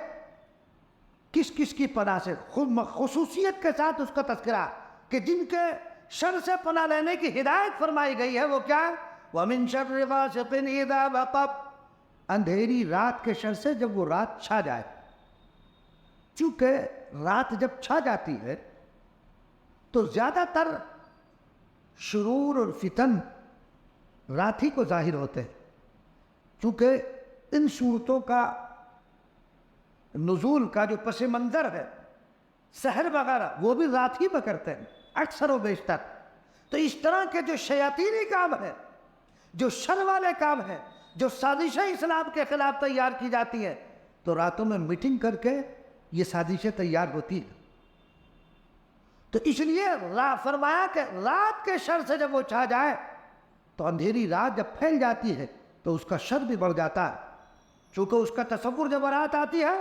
کس کس کی پناہ سے خصوصیت کے ساتھ اس کا تذکرہ کہ جن کے شر سے پناہ لینے کی ہدایت فرمائی گئی ہے، وہ کیا ہے؟ وَمِن شَرِّ غَاسِقٍ إِذَا وَقَبَ، اندھیری رات کے شر سے جب وہ رات چھا جائے۔ چونکہ رات جب چھا جاتی ہے تو زیادہ تر شرور اور فتن رات ہی کو ظاہر ہوتے ہیں، چونکہ ان صورتوں کا نزول کا جو پس منظر ہے، سحر وغیرہ، وہ بھی رات ہی میں کرتے ہیں اکثر و بیشتر۔ تو اس طرح کے جو شیاطینی کام ہے، جو شر والے کام ہیں، جو سازشیں اسلام کے خلاف تیار کی جاتی ہیں، تو راتوں میں میٹنگ کر کے یہ سازشیں تیار ہوتی ہیں۔ تو اس لیے فرمایا کہ رات کے شر سے جب وہ چھا جائے تو اندھیری رات جب پھیل جاتی ہے تو اس کا شر بھی بڑھ جاتا ہے، چونکہ اس کا تصور جب رات آتی ہے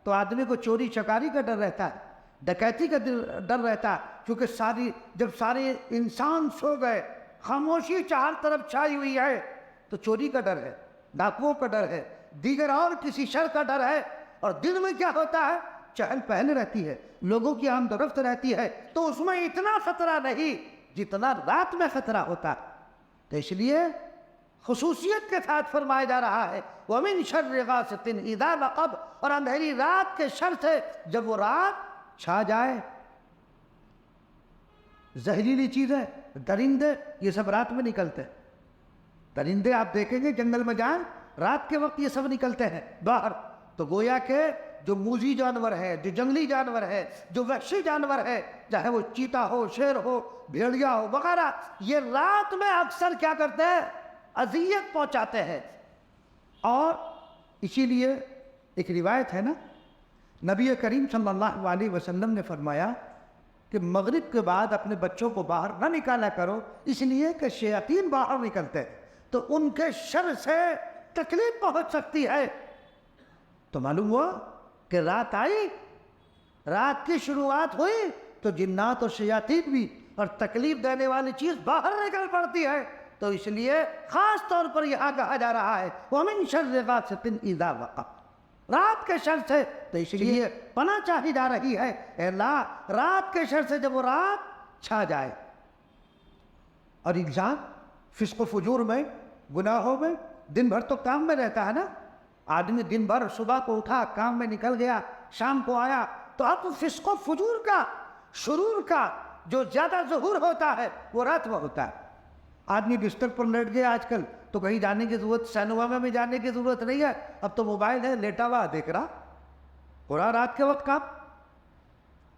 تو آدمی کو چوری چکاری کا ڈر رہتا ہے، ڈکیتی کا ڈر رہتا ہے، کیونکہ جب سارے انسان سو گئے، خاموشی چار طرف چھائی ہوئی ہے، تو چوری کا ڈر ہے، ڈاکوؤں کا ڈر ہے، دیگر اور کسی شر کا ڈر ہے۔ اور دن میں کیا ہوتا ہے؟ چہل پہل رہتی ہے، لوگوں کی آمد و رفت رہتی ہے، تو اس میں اتنا خطرہ نہیں جتنا رات میں خطرہ ہوتا ہے۔ تو اس لیے خصوصیت کے ساتھ فرمایا جا رہا ہے وَمِن شَرِّ غَاسِقٍ إِذَا وَقَبَ، اور اندھیری رات کے شر سے جب وہ رات چھا جائے۔ زہریلی چیزیں، درندے، یہ سب رات میں نکلتے ہیں۔ درندے آپ دیکھیں گے جنگل میں جائیں، رات کے وقت یہ سب نکلتے ہیں باہر، تو گویا کہ جو موذی جانور ہے، جو جنگلی جانور ہے، جو وحشی جانور ہے، چاہے وہ چیتا ہو، شیر ہو، بھیڑیا ہو وغیرہ، یہ رات میں اکثر کیا کرتے ہیں؟ اذیت پہنچاتے ہیں۔ اور اسی لیے ایک روایت ہے نا، نبی کریم صلی اللہ علیہ وسلم نے فرمایا کہ مغرب کے بعد اپنے بچوں کو باہر نہ نکالا کرو، اس لیے کہ شیاطین باہر نکلتے ہیں تو ان کے شر سے تکلیف پہنچ سکتی ہے۔ تو معلوم ہوا کہ رات آئی، رات کی شروعات ہوئی تو جنات اور شیاطین بھی اور تکلیف دینے والی چیز باہر نکل پڑتی ہے۔ تو اس لیے خاص طور پر یہاں کہا جا رہا ہے وَمِن شَرِّ غَاسِقٍ إِذَا وَقَبَ، رات کے شر سے۔ تو اس لیے پناہ چاہی جا رہی ہے، اے اللہ رات کے شر سے جب وہ رات چھا جائے۔ اور انسان فسق و فجور میں، گناہوں میں دن بھر تو کام میں رہتا ہے نا، آدمی دن بھر صبح کو اٹھا، کام میں نکل گیا، شام کو آیا، تو اب فسق و فجور کا، شرور کا جو زیادہ ظہور ہوتا ہے وہ رات میں ہوتا ہے۔ آدمی بستر پر لیٹ گیا آج کل تو کہیں جانے کی ضرورت، سینما میں جانے کی ضرورت نہیں ہے، اب تو موبائل ہے، لیٹا ہوا دیکھ رہا، پورا رات کے وقت کام،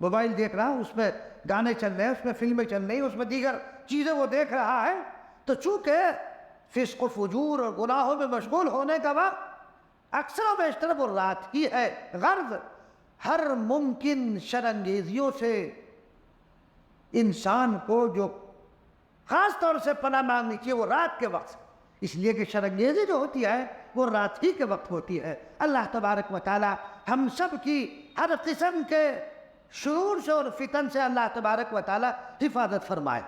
موبائل دیکھ رہا، اس میں گانے چل رہے ہیں، اس میں فلمیں چل رہی ہیں، اس میں دیگر چیزیں وہ دیکھ رہا ہے۔ تو چونکہ فسق و فجور اور گناہوں میں مشغول ہونے کا وقت اکثر و بیشتر وہ رات ہی ہے، غرض ہر ممکن شرانگیزیوں سے انسان کو جو خاص طور سے پناہ مانگنی چاہیے وہ رات کے وقت، اس لیے کہ شرانگیزی جو ہوتی ہے وہ رات ہی کے وقت ہوتی ہے۔ اللہ تبارک و تعالی ہم سب کی ہر قسم کے شرور سے اور فتن سے اللہ تبارک و تعالی حفاظت فرمائے۔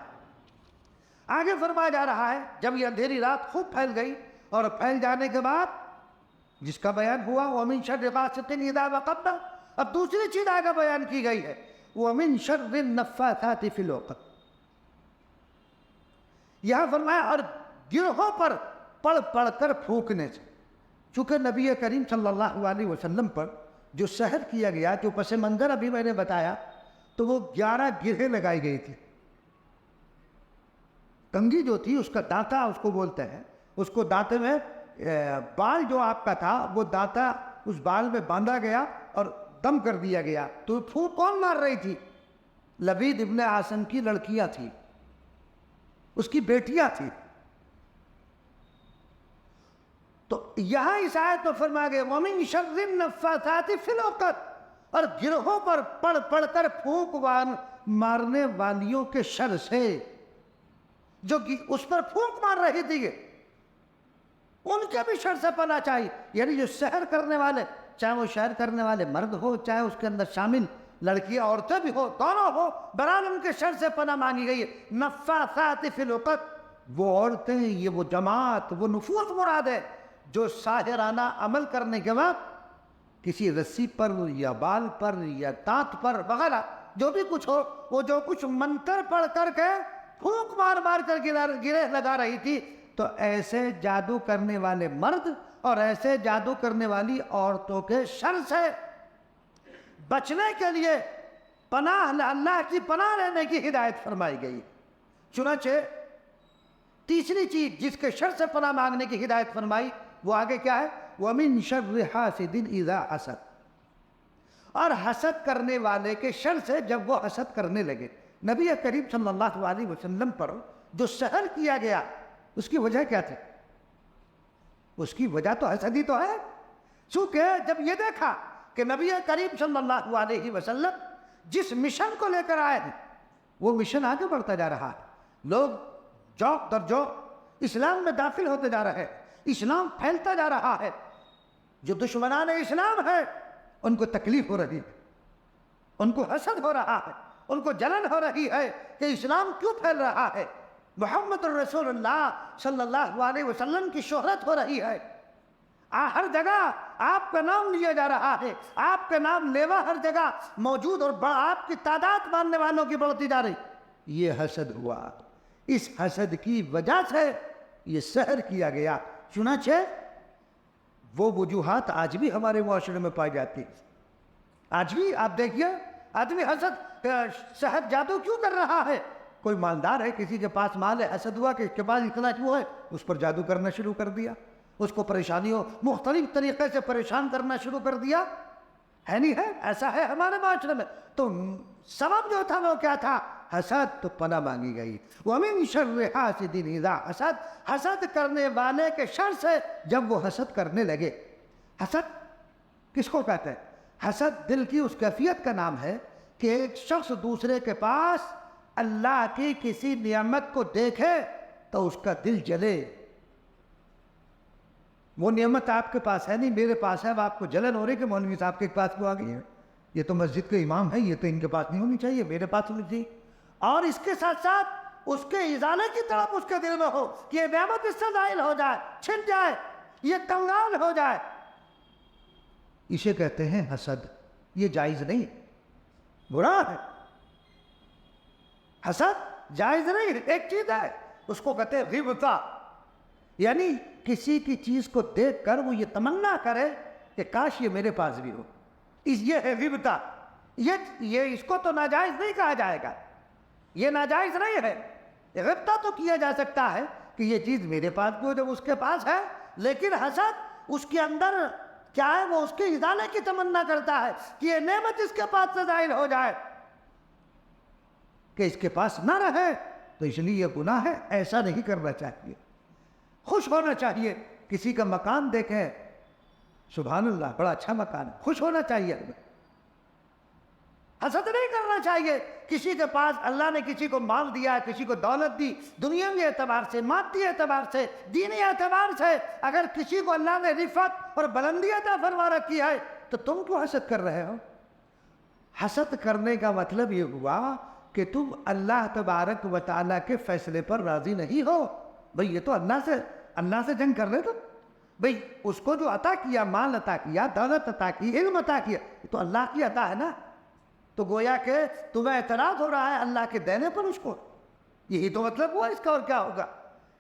آگے فرمایا جا رہا ہے جب یہ اندھیری رات خوب پھیل گئی اور پھیل جانے کے بعد جس کا بیان ہوا وَمِن شَرِّ غَاسِقٍ إِذَا وَقَبَ، اب دوسری چیز آگے بیان کی گئی ہے وَمِن شَرِّ النَّفَّاثَاتِ فِي الْعُقَدِ، یہاں فرمایا اور گروہوں پر پڑھ پڑھ کر پھونکنے سے، چونکہ نبی کریم صلی اللہ علیہ وسلم پر جو سحر کیا گیا، جو پس منظر ابھی میں نے بتایا، تو وہ 11 گرہیں لگائی گئی تھی۔ کنگھی جو تھی اس کا دانتا اس کو بولتے ہیں، اس کو دانتے میں بال جو آپ کا تھا وہ دانتا اس بال میں باندھا گیا اور دم کر دیا گیا۔ تو پھونک کون مار رہی تھی؟ لبید ابن عاصم کی لڑکیاں تھیں، اس کی بیٹیاں تھیں۔ تو یہاں اس آیت میں فرمایا گیا وَمِن شَرِّ النَّفَّاثَاتِ فِي الْعُقَدِ، اور گروہوں پر پڑھ پڑھ کر پھونک مارنے والیوں کے شر سے، جو اس پر پھونک مار رہی تھی ان کے بھی شر سے پناہ چاہیے۔ یعنی جو سحر کرنے والے، چاہے وہ شہر کرنے والے مرد ہو چاہے اس کے اندر شامل لڑکیاں عورتیں بھی ہو، دونوں ہو، بہرحال ان کے شر سے پناہ مانگی گئی ہے۔ نفاثات فی العقد، وہ عورتیں، یہ وہ جماعت، وہ نفوس مراد ہے جو ساحرانہ عمل کرنے کے بعد کسی رسی پر یا بال پر یا دانت پر وغیرہ جو بھی کچھ ہو، وہ جو کچھ منتر پڑھ کر کے پھونک مار مار کر گرہ لگا رہی تھی، تو ایسے جادو کرنے والے مرد اور ایسے جادو کرنے والی عورتوں کے شر سے بچنے کے لیے پناہ، اللہ کی پناہ لینے کی ہدایت فرمائی گئی۔ چنانچہ تیسری چیز جس کے شر سے پناہ مانگنے کی ہدایت فرمائی وہ آگے کیا ہے وَمِن شَرِّ حَاسِدٍ إِذَا حَسَدَ، اور حسد کرنے والے کے شر سے جب وہ حسد کرنے لگے۔ نبی کریم صلی اللہ علیہ وسلم پر جو سحر کیا گیا اس کی وجہ کیا تھی؟ اس کی وجہ تو حسد ہی تو ہے، چونکہ جب یہ دیکھا کہ نبی کریم صلی اللہ علیہ وسلم جس مشن کو لے کر آئے ہیں وہ مشن آگے بڑھتا جا رہا ہے، لوگ جوق در جوق اسلام میں داخل ہوتے جا رہے ہیں، اسلام پھیلتا جا رہا ہے، جو دشمنان اسلام ہے ان کو تکلیف ہو رہی ہے، ان کو حسد ہو رہا ہے، ان کو جلن ہو رہی ہے کہ اسلام کیوں پھیل رہا ہے، محمد الرسول اللہ صلی اللہ علیہ وسلم کی شہرت ہو رہی ہے، ہر جگہ آپ کا نام لیا جا رہا ہے، آپ کا نام لیوا ہر جگہ موجود اور آپ کی تعداد ماننے والوں کی بڑھتی جا رہی، یہ حسد ہوا۔ اس حسد کی وجہ سے یہ سحر کیا گیا۔ چنانچہ وہ وجوہات آج بھی ہمارے معاشرے میں پائی جاتی ہیں، آج بھی آپ دیکھیے آدمی حسد سحر جادو کیوں کر رہا ہے؟ کوئی مالدار ہے، کسی کے پاس مال ہے، حسد ہوا کہ اس کے پاس اتنا کیوں ہے، اس پر جادو کرنا شروع کر دیا، اس کو پریشانیوں مختلف طریقے سے پریشان کرنا شروع کر دیا، ہے نہیں ہے؟ ایسا ہے ہمارے معاشرے میں۔ تو سبب جو تھا وہ کیا تھا؟ حسد، تو پناہ مانگی گئی وَمِن شَرِّ حَاسِدٍ إِذَا حَسَدَ، حسد کرنے والے کے شر سے جب وہ حسد کرنے لگے۔ حسد کس کو کہتے ہیں؟ حسد دل کی اس کیفیت کا نام ہے کہ ایک شخص دوسرے کے پاس اللہ کی کسی نعمت کو دیکھے تو اس کا دل جلے، وہ نعمت آپ کے پاس ہے نہیں، میرے پاس ہے، اب آپ کو جلن ہو رہی کہ مولوی صاحب کے پاس کیوں آ گئی ہے، یہ تو مسجد کے امام ہے، یہ تو ان کے پاس نہیں ہونی چاہیے، میرے پاس ہونی چاہیے، اور اس کے ساتھ ساتھ اس کے ازالے کی طرف اس کے دل میں ہو کہ یہ نعمت اس سے زائل ہو جائے، چھن جائے، یہ کنگال ہو جائے، اسے کہتے ہیں حسد۔ یہ جائز نہیں، برا ہے، حسد جائز نہیں، ایک چیز ہے اس کو کہتے ہیں غیبتہ، یعنی کسی کی چیز کو دیکھ کر وہ یہ تمنا کرے کہ کاش یہ میرے پاس بھی ہو، یہ ہے غیبتہ۔ یہ اس کو تو ناجائز نہیں کہا جائے گا، یہ ناجائز نہیں ہے۔ غیبتہ تو کیا جا سکتا ہے کہ یہ چیز میرے پاس بھی ہو جب اس کے پاس ہے، لیکن حسد اس کے اندر کیا ہے، وہ اس کے ازالے کی تمنا کرتا ہے کہ یہ نعمت اس کے پاس سے ظاہر ہو جائے، کہ اس کے پاس نہ رہے، تو اس لیے یہ گناہ ہے، ایسا نہیں کرنا چاہیے۔ خوش ہونا چاہیے، کسی کا مکان دیکھیں، سبحان اللہ بڑا اچھا مکان ہے، خوش ہونا چاہیے، حسد نہیں کرنا چاہیے. کسی کے پاس اللہ نے کسی کو مال دیا ہے, کسی کو دولت دی, دنیاوی اعتبار سے, مادی اعتبار سے, دینی اعتبار سے, اگر کسی کو اللہ نے رفعت اور بلندی عطا فرما رکھی ہے تو تم کیوں حسد کر رہے ہو؟ حسد کرنے کا مطلب یہ ہوا کہ تم اللہ تبارک و تعالیٰ کے فیصلے پر راضی نہیں ہو. بھئی یہ تو اللہ سے جنگ کر رہے تو. بھئی اس کو جو عطا کیا, مال عطا کیا, دولت عطا کی, علم عطا کیا, یہ تو اللہ کی عطا ہے نا. تو گویا کہ تمہیں اعتراض ہو رہا ہے اللہ کے دینے پر اس کو. یہی تو مطلب ہوا اس کا, اور کیا ہوگا؟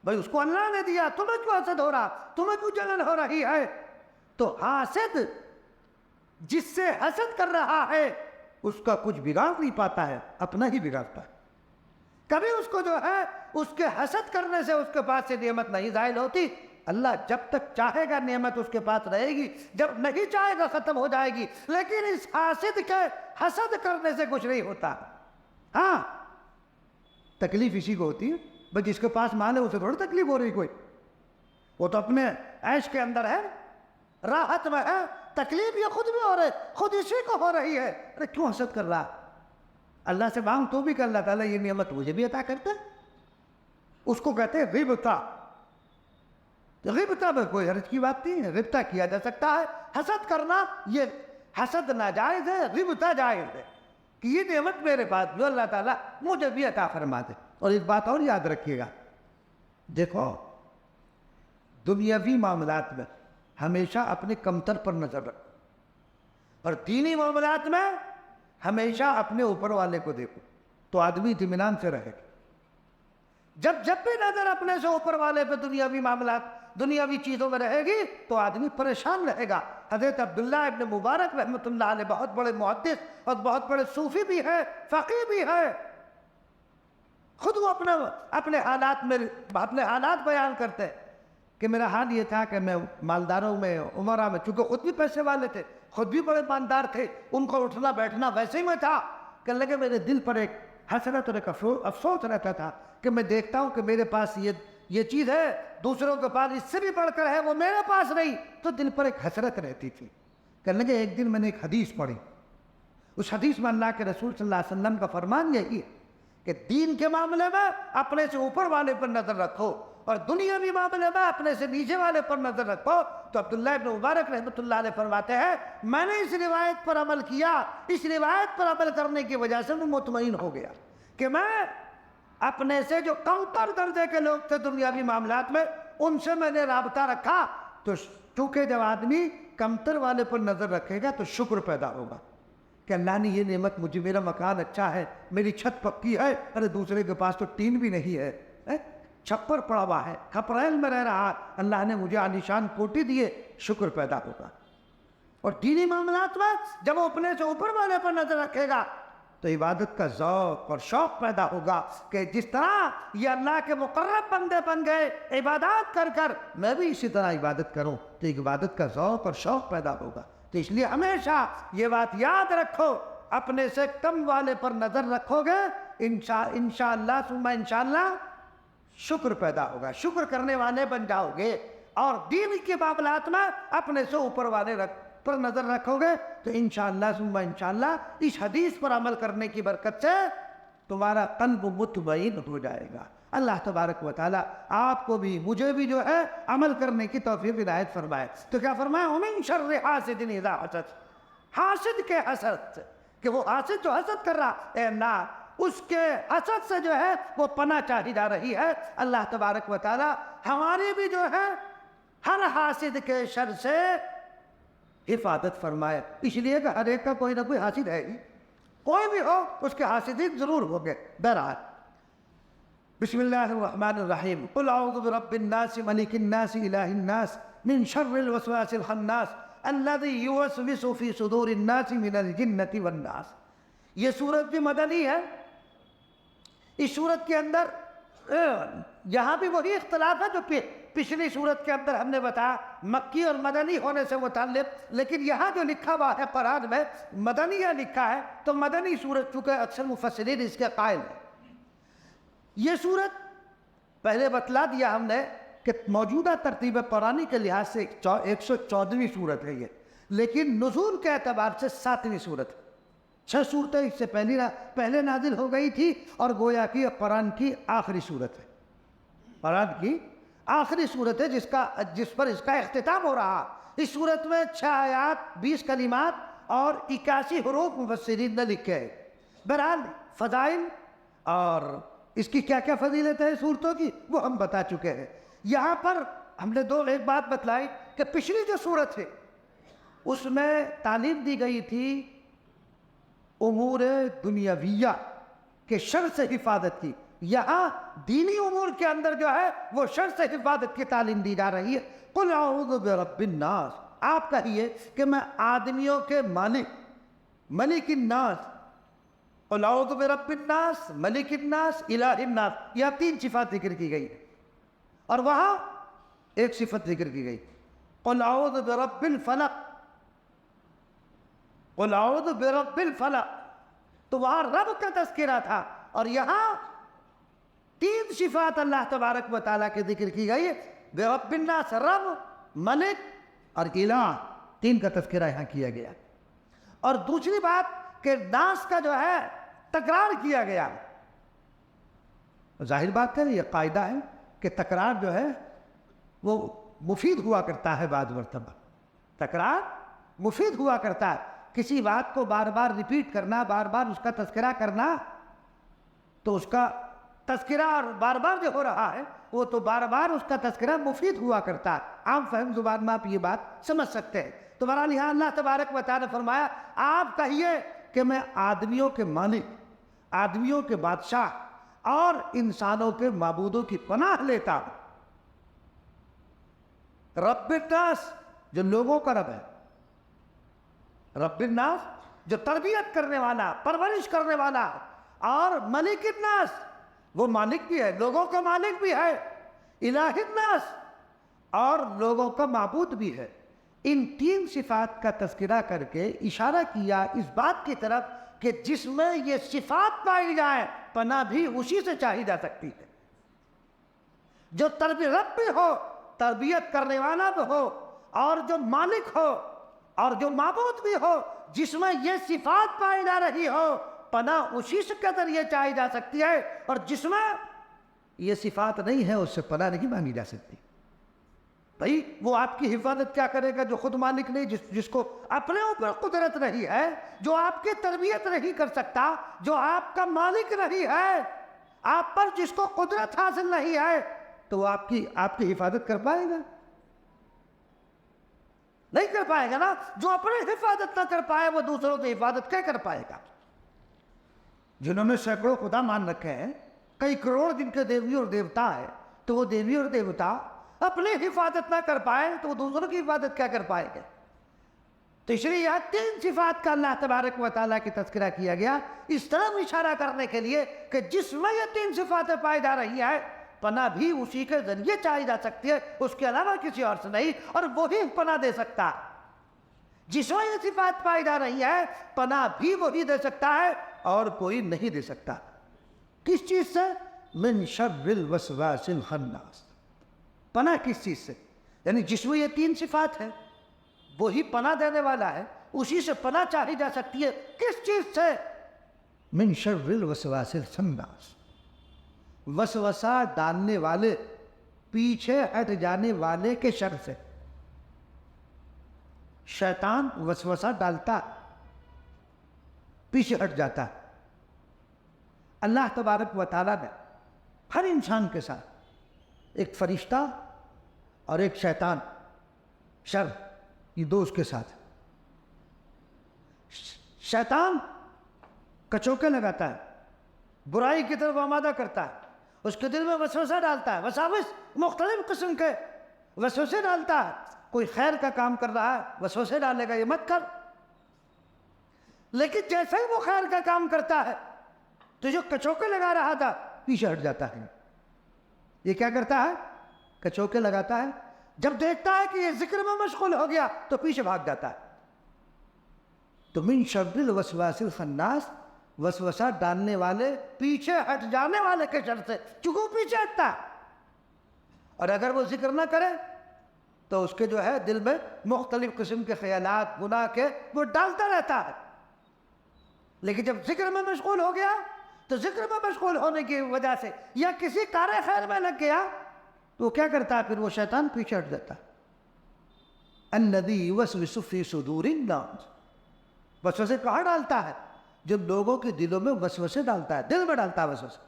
بھئی اس کو اللہ نے دیا, تمہیں کیوں حسد ہو رہا, تمہیں کیوں جلن ہو رہی ہے؟ تو حاسد جس سے حسد کر رہا ہے اس کا کچھ بگاڑ نہیں پاتا ہے, اپنا ہی بگاڑتا ہے. کبھی اس کو جو ہے اس کے حسد کرنے سے اس کے پاس سے نعمت نہیں ظاہر ہوتی. اللہ جب تک چاہے گا نعمت اس کے پاس رہے گی, جب نہیں چاہے گا ختم ہو جائے گی. لیکن اس حاسد کے حسد کرنے سے کچھ نہیں ہوتا. ہاں تکلیف اسی کو ہوتی ہے. بس جس کے پاس مال ہے اسے تھوڑی تکلیف ہو رہی کوئی, وہ تو اپنے عیش کے اندر ہے, راحت میں ہے. تکلیف یہ خود بھی ہو رہے, خود اسی کو ہو رہی ہے. ارے کیوں حسد کر رہا؟ اللہ سے مانگ تو بھی کہ اللہ تعالیٰ یہ نعمت مجھے بھی عطا کرتا ہے. اس کو کہتے ہیں غبطہ. غبطہ میں کوئی حرج کی بات نہیں ہے, غبطہ کیا جا سکتا ہے. حسد کرنا یہ حسد ناجائز ہے, غبطہ جائز ہے کہ یہ نعمت میرے پاس جو اللہ تعالیٰ مجھے بھی عطا فرما دے. اور ایک بات اور یاد رکھیے گا, دیکھو دنیاوی معاملات میں ہمیشہ اپنے کمتر پر نظر رکھو, اور دینی معاملات میں ہمیشہ اپنے اوپر والے کو دیکھو, تو آدمی اطمینان سے رہے گا. جب بھی نظر اپنے سے اوپر والے پہ دنیاوی معاملات, دنیاوی چیزوں میں رہے گی تو آدمی پریشان رہے گا. حضرت عبداللہ ابن مبارک رحمۃ اللہ علیہ بہت بڑے محدث اور بہت بڑے صوفی بھی ہیں, فقیہ بھی ہیں. خود وہ اپنے حالات بیان کرتے ہیں کہ میرا حال یہ تھا کہ میں مالداروں میں, عمرہ میں, چونکہ خود بھی پیسے والے تھے, خود بھی بڑے مالدار تھے, ان کو اٹھنا بیٹھنا ویسے ہی میں تھا. کہنے لگے میرے دل پر ایک حسرت اور ایک افسوس رہتا تھا کہ میں دیکھتا ہوں کہ میرے پاس یہ چیز ہے, دوسروں کے پاس اس سے بھی بڑھ کر ہے, وہ میرے پاس نہیں, تو دل پر ایک حسرت رہتی تھی. کہنے لگے ایک دن میں نے ایک حدیث پڑھی, اس حدیث میں اللہ کے رسول صلی اللہ علیہ وسلم کا فرمان یہی ہے کہ دین کے معاملے میں اپنے سے اوپر والے پر نظر رکھو, اور دنیاوی معاملے میں اپنے سے نیچے والے پر نظر رکھو. تو عبداللہ ابن مبارک رحمۃ اللہ علیہ فرماتے ہیں میں نے اس روایت پر عمل کیا, اس روایت پر عمل کرنے کی وجہ سے میں مطمئن ہو گیا کہ میں اپنے سے جو کمتر درجے کے لوگ تھے دنیاوی معاملات میں, ان سے میں نے رابطہ رکھا. تو چونکہ جب آدمی کمتر والے پر نظر رکھے گا تو شکر پیدا ہوگا کہ اللہ نے یہ نعمت مجھے, میرا مکان اچھا ہے, میری چھت پکی ہے, ارے دوسرے کے پاس تو ٹین بھی نہیں ہے, چھپر پڑا ہوا ہے, کھپریل میں رہ رہا, اللہ نے مجھے عالیشان کوٹھی دیے, شکر پیدا ہوگا. اور دینی معاملات میں جب وہ اپنے سے اوپر والے پر نظر رکھے گا تو عبادت کا ذوق اور شوق پیدا ہوگا کہ جس طرح یہ اللہ کے مقرب بندے بن گئے عبادات کر کر, میں بھی اسی طرح عبادت کروں, تو عبادت کا ذوق اور شوق پیدا ہوگا. تو اس لیے ہمیشہ یہ بات یاد رکھو, اپنے سے کم والے پر نظر رکھو گے, انشاءاللہ ثم انشاءاللہ شکر پیدا ہوگا, شکر کرنے والے بن جاؤ گے. اور دین کے معاملات میں اپنے سے اوپر والے پر نظر رکھو گے تو انشاءاللہ ثم انشاءاللہ اس حدیث پر عمل کرنے کی برکت سے تمہارا قلب مطمئن ہو جائے گا. اللہ تبارک و تعالیٰ آپ کو بھی مجھے بھی جو ہے عمل کرنے کی توفیق عنایت فرمائے. تو کیا فرمایا, وَمِن شَرِّ حَاسِدٍ إِذَا حَسَدَ, حاسد کے حسد سے, کہ وہ حاسد جو حسد کر رہا, اے اللہ اس کے حسد سے جو ہے وہ پناہ چاہی جا رہی ہے. اللہ تبارک و تعالیٰ ہماری بھی جو ہے ہر حاسد کے شر سے حفاظت فرمائے. اس لیے کہ ہر ایک کا کوئی نہ کوئی حاسد ہے, کوئی بھی ہو اس کے حاسدین ضرور ہوں گے. بہرحال بسم اللہ الرحمن الرحیم, قل اعوذ برب الناس ملک الناس الہ الناس من شر الوسواس الخناس الذی یوسوس فی صدور الناس من الجنۃ والناس. یہ سورت بھی مدنی ہے. اس سورت کے اندر یہاں بھی وہی اختلاف ہے جو پچھلی سورت کے اندر ہم نے بتایا, مکی اور مدنی ہونے سے متعلق, لیکن یہاں جو لکھا ہوا ہے قرآن میں مدنیہ لکھا ہے, تو مدنی سورت چونکہ اکثر مفسرین اس کے قائل ہیں. یہ سورت پہلے بتلا دیا ہم نے کہ موجودہ ترتیب قرآنی کے لحاظ سے 114ویں سورت ہے یہ, لیکن نزول کے اعتبار سے 7ویں سورت ہے. 6 صورتیں اس سے پہلے نازل ہو گئی تھی، اور گویا کہ قرآن کی آخری صورت ہے، قرآن کی آخری صورت ہے جس پر اس کا اختتام ہو رہا۔ اس صورت میں 6 آیات، 20 کلمات اور 81 حروف مفسرین نے لکھے ہیں۔ بہرحال فضائل اور اس کی کیا کیا فضیلت ہے صورتوں کی وہ ہم بتا چکے ہیں۔ یہاں پر ہم نے ایک بات بتلائی کہ پچھلی جو صورت ہے اس میں تعلیم دی گئی تھی امور دنیاویہ کے شر سے حفاظت کی، یہاں دینی امور کے اندر جو ہے وہ شر سے حفاظت کی تعلیم دی جا رہی ہے۔ قل اعوذ برب الناس، آپ کہیے کہ میں آدمیوں کے ملک الناس، قل اعوذ برب الناس، ملک الناس، الہ الناس، یہ 3 صفات ذکر کی گئی اور وہاں ایک صفت ذکر کی گئی، قل اعوذ برب الفلق، قل اعوذ برب الفلق، تو وہاں رب کا تذکرہ تھا، اور یہاں 3 صفات اللہ تبارک و تعالیٰ کے ذکر کی گئی، برب الناس، رب، ملک اور الہ، 3 کا تذکرہ یہاں کیا گیا۔ اور دوسری بات کہ ناس کا جو ہے تکرار کیا گیا۔ ظاہر بات ہے یہ قاعدہ ہے کہ تکرار جو ہے وہ مفید ہوا کرتا ہے، بعض مرتبہ تکرار مفید ہوا کرتا ہے، کسی بات کو بار بار ریپیٹ کرنا، بار بار اس کا تذکرہ کرنا، تو اس کا تذکرہ اور بار بار جو ہو رہا ہے وہ تو بار بار اس کا تذکرہ مفید ہوا کرتا ہے، عام فہم زبان میں آپ یہ بات سمجھ سکتے ہیں۔ تو بہرحال یہاں اللہ تبارک و تعالیٰ نے فرمایا آپ کہیے کہ میں آدمیوں کے مالک، آدمیوں کے بادشاہ اور انسانوں کے معبودوں کی پناہ لیتا ہوں۔ رب الناس جو لوگوں کا رب ہے، رب الناس جو تربیت کرنے والا، پرورش کرنے والا، اور ملک الناس وہ مالک بھی ہے، لوگوں کا مالک بھی ہے، الہ الناس اور لوگوں کا معبود بھی ہے۔ ان 3 صفات کا تذکرہ کر کے اشارہ کیا اس بات کی طرف کہ جس میں یہ صفات پائی جائیں پناہ بھی اسی سے چاہی جا سکتی ہے، جو رب بھی ہو، تربیت کرنے والا بھی ہو، اور جو مالک ہو اور جو معبود بھی ہو، جس میں یہ صفات پائی جا رہی ہو پناہ اسی سے کے ذریعے چاہی جا سکتی ہے، اور جس میں یہ صفات نہیں ہے اس سے پناہ نہیں مانگی جا سکتی۔ بھائی وہ آپ کی حفاظت کیا کرے گا جو خود مالک نہیں، جس کو اپنے اوپر قدرت نہیں ہے، جو آپ کی تربیت نہیں کر سکتا، جو آپ کا مالک نہیں ہے، آپ پر جس کو قدرت حاصل نہیں ہے، تو وہ آپ کی حفاظت کر پائے گا؟ نہیں کر پائے گا نا۔ جو اپنے حفاظت نہ کر پائے وہ دوسروں کی حفاظت کیا کر پائے گا؟ جنہوں نے سینکڑوں خدا مان رکھے ہیں، کئی کروڑ جن کے دیوی اور دیوتا ہے، تو وہ دیوی اور دیوتا اپنی حفاظت نہ کر پائے تو وہ دوسروں کی حفاظت کیا کر پائے گا؟ تو اس لیے یہاں 3 صفات کا اللہ تبارک و تعالیٰ کی تذکرہ کیا گیا، اس طرح اشارہ کرنے کے لیے کہ جس میں یہ 3 صفاتیں پائی جا رہی ہے پناہ بھی اسی کے ذریعے چاہی جا سکتی ہے، اس کے علاوہ کسی اور سے نہیں، اور وہی پناہ دے سکتا۔ جس میں یہ صفات پائی جا رہی ہے پناہ بھی وہی دے سکتا ہے اور کوئی نہیں دے سکتا۔ کس چیز سے؟ من شر الوسواس الخناس، پناہ کس چیز سے؟ یعنی جس میں یہ 3 صفات ہے وہی پناہ دینے والا ہے، اسی سے پناہ چاہی جا سکتی ہے۔ کس چیز سے؟ من شر الوسواس الخناس، وسوسہ ڈالنے والے، پیچھے ہٹ جانے والے کے شر سے۔ شیطان وسوسہ ڈالتا، پیچھے ہٹ جاتا۔ اللہ تبارک و تعالیٰ نے ہر انسان کے ساتھ ایک فرشتہ اور ایک شیطان، شر، یہ 2 اس کے ساتھ۔ شیطان کچوکے لگاتا ہے، برائی کی طرف آمادہ کرتا ہے، اس کے دل میں وسوسہ ڈالتا ہے، وساوس مختلف قسم کے وسوسے ڈالتا ہے۔ کوئی خیر کا کام کر رہا ہے وسوسے ڈالے گا یہ مت کر، لیکن جیسے ہی وہ خیر کا کام کرتا ہے تو جو کچوکے لگا رہا تھا پیچھے ہٹ جاتا ہے۔ یہ کیا کرتا ہے؟ کچوکے لگاتا ہے، جب دیکھتا ہے کہ یہ ذکر میں مشغول ہو گیا تو پیچھے بھاگ جاتا ہے۔ تو من شر الوسواس الخناس، وسوسہ ڈالنے والے، پیچھے ہٹ جانے والے کے شر سے، چونکہ وہ پیچھے ہٹتا ہے، اور اگر وہ ذکر نہ کرے تو اس کے جو ہے دل میں مختلف قسم کے خیالات، گناہ کے، وہ ڈالتا رہتا ہے۔ لیکن جب ذکر میں مشغول ہو گیا تو ذکر میں مشغول ہونے کی وجہ سے یا کسی کار خیر میں لگ گیا تو وہ کیا کرتا ہے؟ پھر وہ شیطان پیچھے ہٹ جاتا ہے. الذی یوسوس فی صدور الناس، وسوسے کہاں ڈالتا ہے؟ جب لوگوں کے دلوں میں وسوسے ڈالتا ہے، دل میں ڈالتا ہے وسوسے.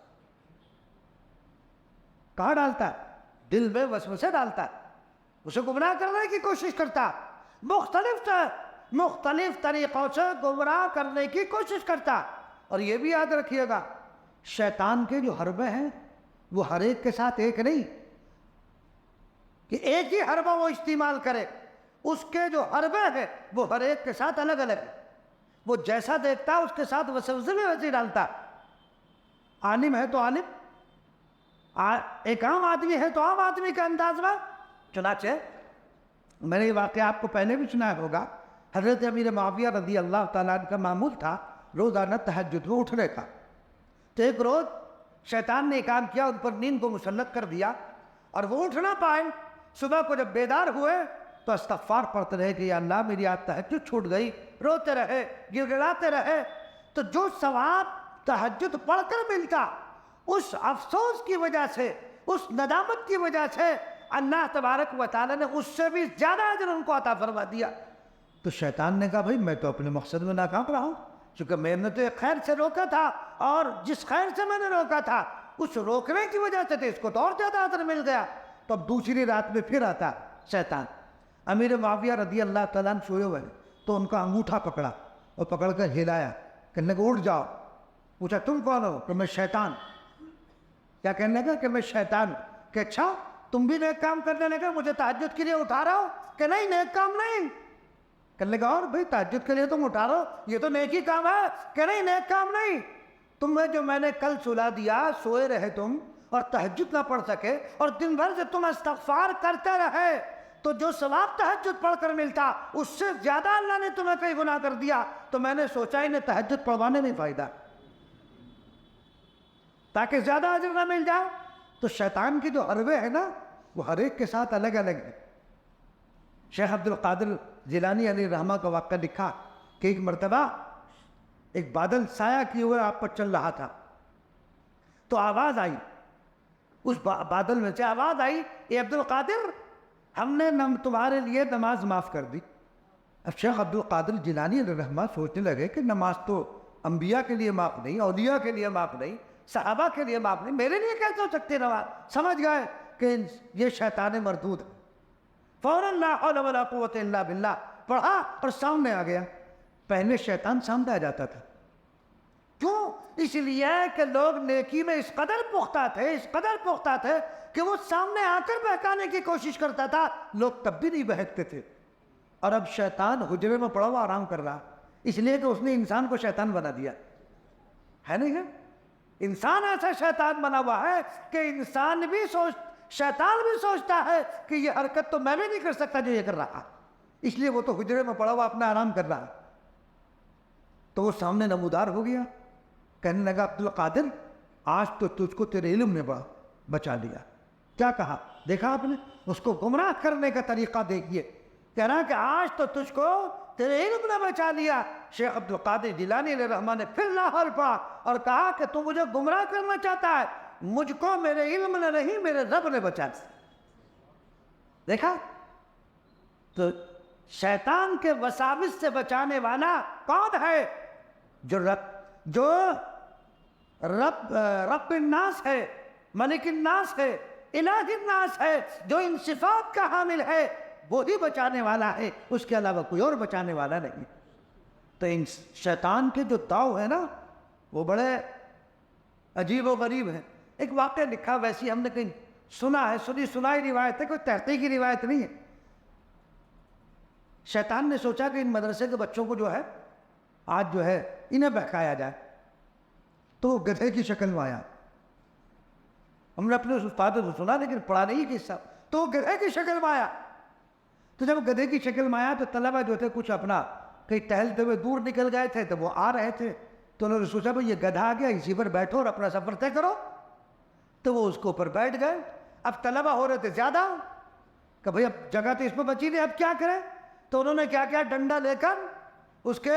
کہاں ڈالتا ہے؟ دل میں وسوسے ڈالتا ہے، اسے گمراہ کرنے کی کوشش کرتا ہے، مختلف طریقوں سے گمراہ کرنے کی کوشش کرتا ہے. اور یہ بھی یاد رکھیے گا، شیطان کے جو حربے ہیں وہ ہر ایک کے ساتھ ایک نہیں کہ ایک ہی حربہ وہ استعمال کرے. اس کے جو حربے ہیں وہ ہر ایک کے ساتھ الگ الگ ہیں. وہ جیسا دیکھتا ہے اس کے ساتھ وسوسے بھی ویسے ڈالتا. عالم ہے تو عالم، ایک عام آدمی ہے تو عام آدمی کے انداز میں. چنانچہ میں نے یہ واقعہ آپ کو پہلے بھی سنا ہوگا، حضرت امیر معاویہ رضی اللہ تعالیٰ عنہ کا معمول تھا روزانہ تہجد میں اٹھنے کا. تو ایک روز شیطان نے کام کیا، ان پر نیند کو مسلط کر دیا اور وہ اٹھ نہ پائے. صبح کو جب بیدار ہوئے تو استغفار پڑھتے رہے کہ یا اللہ میری آج تہجد چھوٹ گئی، روتے رہے، گڑگڑاتے رہے. تو جو ثواب تہجد پڑھ کر ملتا، اس افسوس کی وجہ سے، اس ندامت کی وجہ سے اللہ تبارک و تعالی نے اس سے بھی زیادہ اجر ان کو عطا فرما دیا. تو شیطان نے کہا بھائی میں تو اپنے مقصد میں ناکام رہا ہوں، چونکہ میں نے تو ایک خیر سے روکا تھا، اور جس خیر سے میں نے روکا تھا اس روکنے کی وجہ سے اس کو تو اور زیادہ اجر مل گیا. تو اب دوسری رات میں پھر آتا شیطان. امیر معاویہ رضی اللہ تعالیٰ عنہ سوئے ہوئے تو ان کا انگوٹھا پکڑا اور پکڑ کر ہلایا، کہنے لگا اٹھ جاؤ. پوچھا تم کون ہو؟ کہ میں شیطان. کیا کہنے لگا؟ کہ میں شیطان ہوں. کہ اچھا تم بھی نیک کام کرنے لگے، مجھے تہجد کے لیے اٹھا رہا ہو؟ کہ نہیں نیک کام نہیں. کہنے لگا اور بھائی تہجد کے لیے تم اٹھا رہا ہو، یہ تو نیکی کام ہے. کہ نہیں نیک کام نہیں. تمہیں جو میں نے کل سلا دیا، سوئے رہے تم اور تہجد نہ پڑھ سکے اور دن بھر سے تم استغفار کرتے رہے، تو جو ثواب تہجد پڑھ کر ملتا اس سے زیادہ اللہ نے تمہیں کئی گناہ کر دیا. تو میں نے سوچا انہیں تہجد پڑھوانے میں فائدہ تاکہ زیادہ اجر نہ مل جائے. تو شیطان کی جو حربے ہیں نا وہ ہر ایک کے ساتھ الگ الگ ہیں. شیخ عبد القادر جیلانی علیہ رحمہ کا واقعہ لکھا کہ ایک مرتبہ ایک بادل سایہ کیے ہوئے آپ پر چل رہا تھا، تو آواز آئی، اس بادل میں سے آواز آئی، اے عبد القادر ہم نے تمہارے لیے نماز معاف کر دی. اب شیخ عبد القادر جیلانی علیہ رحمہ سوچنے لگے کہ نماز تو انبیاء کے لیے معاف نہیں، اولیاء کے لیے معاف نہیں، صحابہ کے لیے معاف نہیں، میرے لیے کیسے ہو سکتی نماز؟ سمجھ گئے کہ یہ شیطان مردود ہے. فوراً لا حول ولا قوت الا باللہ پڑھا اور سامنے آ گیا. پہلے شیطان سامنے آ جاتا تھا. کیوں؟ اس لیے کہ لوگ نیکی میں اس قدر پختہ تھے کہ وہ سامنے آ کر بہکانے کی کوشش کرتا تھا، لوگ تب بھی نہیں بہکتے تھے. اور اب شیطان حجرے میں پڑا ہوا آرام کر رہا، اس لیے کہ اس نے انسان کو شیطان بنا دیا ہے. نہیں ہے انسان ایسا شیطان بنا ہوا ہے کہ شیطان بھی سوچتا ہے کہ یہ حرکت تو میں بھی نہیں کر سکتا جو یہ کر رہا، اس لیے وہ تو حجرے میں پڑا ہوا اپنا آرام کر رہا. تو وہ سامنے نمودار ہو گیا، کہنے لگا عبد القادر آج تو تجھ کو تیرے علم نے بچا لیا. کیا کہا دیکھا آپ نے؟ اس کو گمراہ کرنے کا طریقہ دیکھیے. کہہ رہا کہ آج تو تجھ کو تیرے علم نے بچا لیا. شیخ عبد القادر جیلانی علیہ رحمہ نے پھر لاحول پڑھا اور کہا کہ تو مجھے گمراہ کرنا چاہتا ہے، مجھ کو میرے علم نے نہیں میرے رب نے بچا دیا. دیکھا تو شیطان کے وساوس سے بچانے والا کون ہے؟ جو رب الناس ہے، ملک الناس ہے، الہ الناس ہے، جو ان صفات کا حامل ہے وہی بچانے والا ہے، اس کے علاوہ کوئی اور بچانے والا نہیں. تو ان شیطان کے جو داؤ ہے نا وہ بڑے عجیب و غریب ہیں. ایک واقعہ لکھا، ویسی ہم نے کہیں سنا ہے، سنائی روایت ہے، کوئی تحقیقی روایت نہیں ہے. شیطان نے سوچا کہ ان مدرسے کے بچوں کو جو ہے آج جو ہے انہیں بہکایا جائے، تو وہ گدھے کی شکل میں آیا. ہم نے اپنے استاد سے سنا لیکن پڑھا نہیں قصہ. تو وہ گدھے کی شکل میں آیا. تو جب گدھے کی شکل میں آیا تو طلبہ جو تھے کچھ اپنا کہیں ٹہلتے ہوئے دور نکل گئے تھے، تو وہ آ رہے تھے، تو انہوں نے سوچا بھئی یہ گدھا آ گیا، اسی پر بیٹھو اور اپنا سفر طے کرو. تو وہ اس کے اوپر بیٹھ گئے. اب طلبہ ہو رہے تھے زیادہ کہ بھئی اب جگہ تو اس میں بچی نہیں، اب کیا کریں؟ تو انہوں نے کیا کیا، ڈنڈا لے کر اس کے